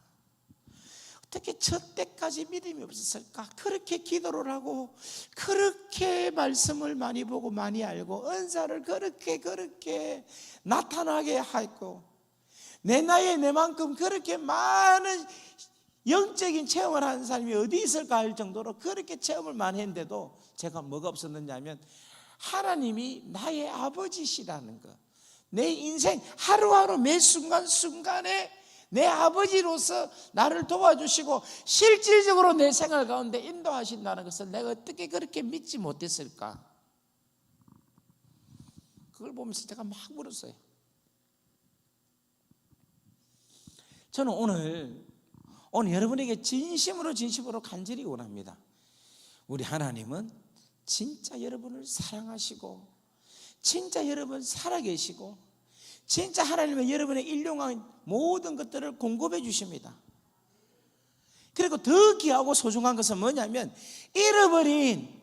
어떻게 저 때까지 믿음이 없었을까? 그렇게 기도를 하고 그렇게 말씀을 많이 보고 많이 알고 은사를 그렇게 나타나게 하고 내 나이에 내만큼 그렇게 많은 영적인 체험을 하는 사람이 어디 있을까 할 정도로 그렇게 체험을 많이 했는데도 제가 뭐가 없었느냐면 하나님이 나의 아버지시라는 것, 내 인생 하루하루 매 순간순간에 내 아버지로서 나를 도와주시고 실질적으로 내 생활 가운데 인도하신다는 것을 내가 어떻게 그렇게 믿지 못했을까? 그걸 보면서 제가 막 울었어요. 저는 오늘 여러분에게 진심으로 간절히 원합니다. 우리 하나님은 진짜 여러분을 사랑하시고 진짜 여러분 살아계시고 진짜 하나님은 여러분의 일용할 모든 것들을 공급해 주십니다. 그리고 더 귀하고 소중한 것은 뭐냐면 잃어버린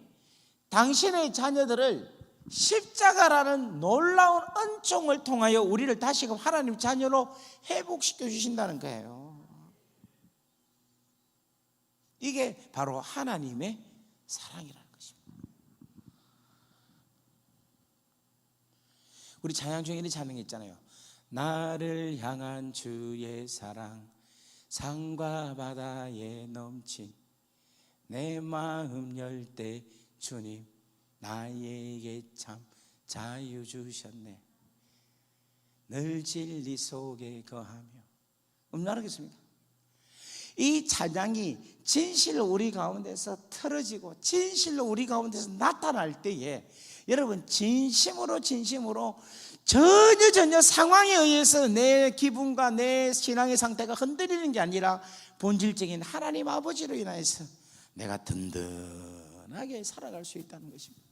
당신의 자녀들을 십자가라는 놀라운 은총을 통하여 우리를 다시금 하나님 자녀로 회복시켜 주신다는 거예요. 이게 바로 하나님의 사랑이라는 것입니다. 우리 찬양 중에 이런 찬양이 있잖아요. 나를 향한 주의 사랑 산과 바다에 넘친 내 마음 열 때 주님 나에게 참 자유 주셨네. 늘 진리 속에 거하며 음란하겠습니까? 이 찬양이 진실로 우리 가운데서 틀어지고 진실로 우리 가운데서 나타날 때에 여러분 진심으로 전혀 상황에 의해서 내 기분과 내 신앙의 상태가 흔들리는 게 아니라 본질적인 하나님 아버지로 인하여서 내가 든든하게 살아갈 수 있다는 것입니다.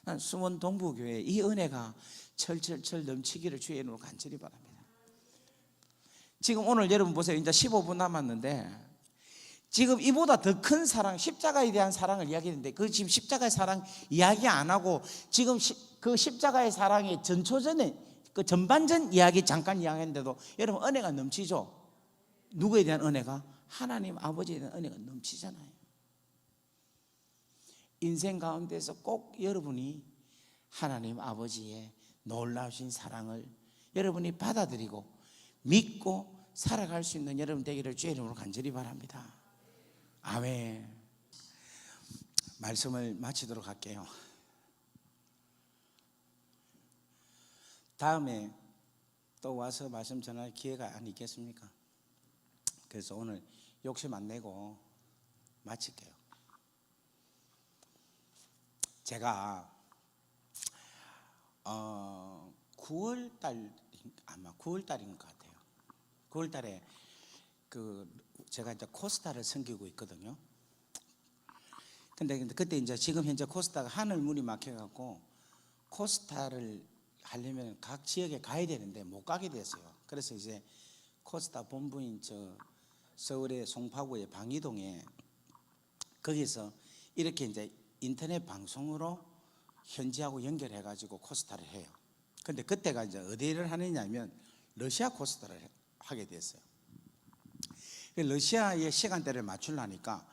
난 수원 동부교회 이 은혜가 철철철 넘치기를 주의 이름으로 간절히 바랍니다. 지금 오늘 여러분 보세요. 이제 15분 남았는데 지금 이보다 더 큰 사랑, 십자가에 대한 사랑을 이야기했는데 그 지금 십자가의 사랑 이야기 안 하고 지금 그 십자가의 사랑의 전초전에 그 전반전 이야기 잠깐 이야기했는데도 여러분 은혜가 넘치죠. 누구에 대한 은혜가? 하나님 아버지에 대한 은혜가 넘치잖아요. 인생 가운데서 꼭 여러분이 하나님 아버지의 놀라우신 사랑을 여러분이 받아들이고 믿고 살아갈 수 있는 여러분 되기를 주의 이름으로 간절히 바랍니다. 아멘. 말씀을 마치도록 할게요. 다음에 또 와서 말씀 전할 기회가 안 있겠습니까? 그래서 오늘 욕심 안 내고 마칠게요. 제가 9월달 아마 9월달인 것 같아요. 9월달에 제가 이제 코스타를 섬기고 있거든요. 근데 그때 이제 지금 현재 코스타가 하늘문이 막혀갖고 코스타를 하려면 각 지역에 가야 되는데 못 가게 됐어요. 그래서 이제 코스타 본부인 서울의 송파구의 방이동에 거기서 이렇게 이제 인터넷 방송으로 현지하고 연결해가지고 코스타를 해요. 근데 그때가 이제 어디를 하느냐면 러시아 코스타를 하게 됐어요. 러시아의 시간대를 맞추려니까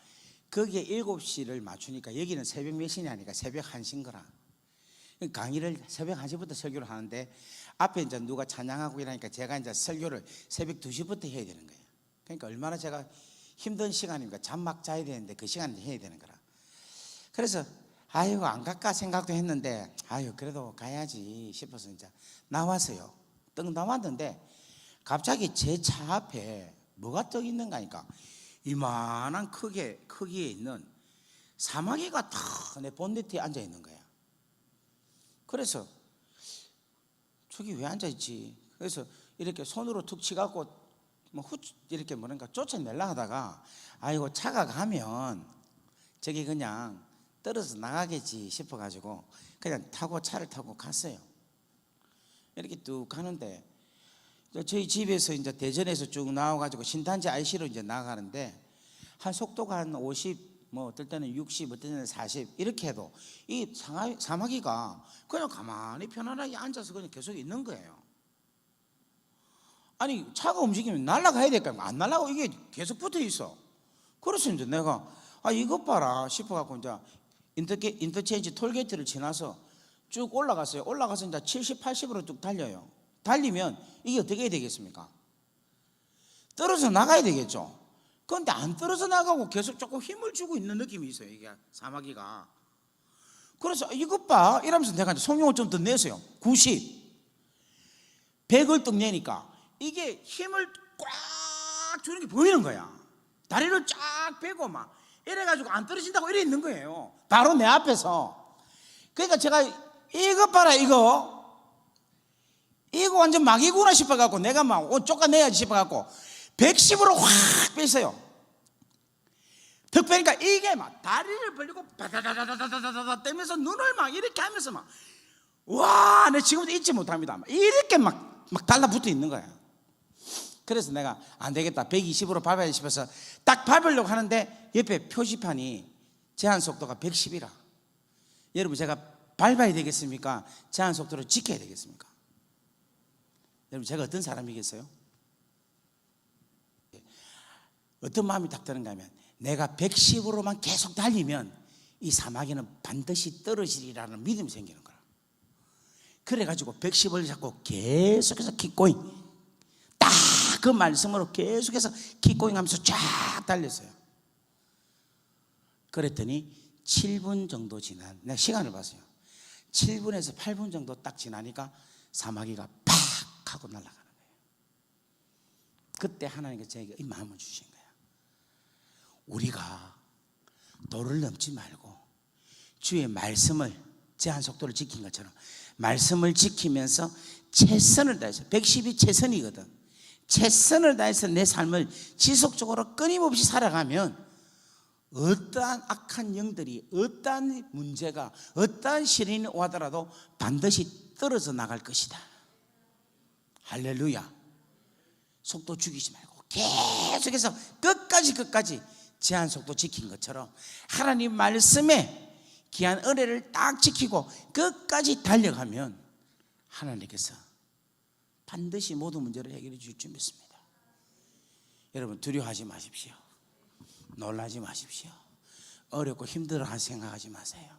거기에 7시를 맞추니까 여기는 새벽 몇 시냐니까 새벽 1시인 거라. 강의를 새벽 1시부터 설교를 하는데 앞에 이제 누가 찬양하고 이러니까 제가 이제 설교를 새벽 2시부터 해야 되는 거예요. 그러니까 얼마나 제가 힘든 시간입니까? 잠 막 자야 되는데 그 시간에 해야 되는 거라. 그래서 아유 안 갈까 생각도 했는데 아유 그래도 가야지 싶어서 이제 나왔어요. 떡 나왔는데 갑자기 제 차 앞에 뭐가 떠 있는가 하니까 이만한 크기에 있는 사마귀가 탁 내 본네트에 앉아 있는 거야. 그래서 저기 왜 앉아 있지? 그래서 이렇게 손으로 툭 치갖고 이렇게 뭐랄까 쫓아내려 하다가 아이고 차가 가면 저기 그냥 떨어져 나가겠지 싶어가지고 그냥 차를 타고 갔어요. 이렇게 뚝 가는데 저희 집에서 이제 대전에서 쭉 나와가지고 신탄지 IC로 이제 나가는데 한 속도가 한 50, 뭐 어떨 때는 60, 어떨 때는 40 이렇게 해도 이 사마귀가 그냥 가만히 편안하게 앉아서 그냥 계속 있는 거예요. 아니 차가 움직이면 날아가야 될까? 안 날아가고 이게 계속 붙어 있어. 그래서 이제 내가 이것 봐라 싶어갖고 이제 인터체인지 톨게이트를 지나서 쭉 올라갔어요. 올라가서 이제 70, 80으로 쭉 달려요. 달리면 이게 어떻게 해야 되겠습니까? 떨어져 나가야 되겠죠. 그런데 안 떨어져 나가고 계속 조금 힘을 주고 있는 느낌이 있어요. 이게 사마귀가. 그래서 이것 봐 이러면서 내가 이제 성령을 좀 더 냈어요. 90, 100을 뚝 내니까 이게 힘을 꽉 주는 게 보이는 거야. 다리를 쫙 빼고 막 이래가지고 안 떨어진다고 이래 있는 거예요. 바로 내 앞에서. 그러니까 제가 이것 봐라 이거 완전 막이구나 싶어갖고 내가 막 옷 쫓아내야지 싶어갖고 110으로 확 뺐어요. 턱 빼니까 이게 막 다리를 벌리고 바다다다다다다다 떼면서 눈을 막 이렇게 하면서 막 와, 내 지금도 잊지 못합니다. 이렇게 막 달라붙어 있는 거야. 그래서 내가 안 되겠다 120으로 밟아야 싶어서 딱 밟으려고 하는데 옆에 표지판이 제한 속도가 110이라. 여러분 제가 밟아야 되겠습니까? 제한 속도를 지켜야 되겠습니까? 여러분 제가 어떤 사람이겠어요? 어떤 마음이 딱 드는가 하면 내가 110으로만 계속 달리면 이 사마귀는 반드시 떨어지리라는 믿음이 생기는 거야. 그래가지고 110을 잡고 계속해서 킥고잉 딱 그 말씀으로 계속해서 킥고잉 하면서 쫙 달렸어요. 그랬더니 7분 정도 지난 내가 시간을 봤어요. 7분에서 8분 정도 딱 지나니까 사마귀가 팍 하고 날아가는 거예요. 그때 하나님께서 저에게 이 마음을 주신 거야. 우리가 도를 넘지 말고 주의 말씀을 제한 속도를 지킨 것처럼 말씀을 지키면서 최선을 다해서 110이 최선이거든. 최선을 다해서 내 삶을 지속적으로 끊임없이 살아가면 어떠한 악한 영들이 어떠한 문제가 어떠한 시련이 오더라도 반드시 떨어져 나갈 것이다. 할렐루야. 속도 죽이지 말고 계속해서 끝까지 제한 속도 지킨 것처럼 하나님 말씀에 귀한 은혜를 딱 지키고 끝까지 달려가면 하나님께서 반드시 모든 문제를 해결해 주실 줄 믿습니다. 여러분 두려워하지 마십시오. 놀라지 마십시오. 어렵고 힘들어 생각하지 마세요.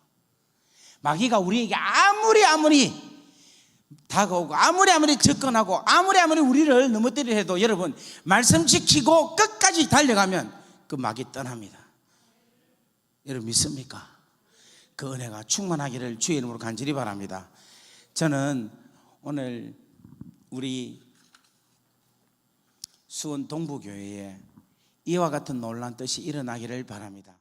마귀가 우리에게 아무리 다가오고 아무리 접근하고 아무리 우리를 넘어뜨리려 해도 여러분 말씀 지키고 끝까지 달려가면 그 마귀 떠납니다. 여러분 믿습니까? 그 은혜가 충만하기를 주의 이름으로 간절히 바랍니다. 저는 오늘 우리 수원 동부교회에 이와 같은 놀라운 뜻이 일어나기를 바랍니다.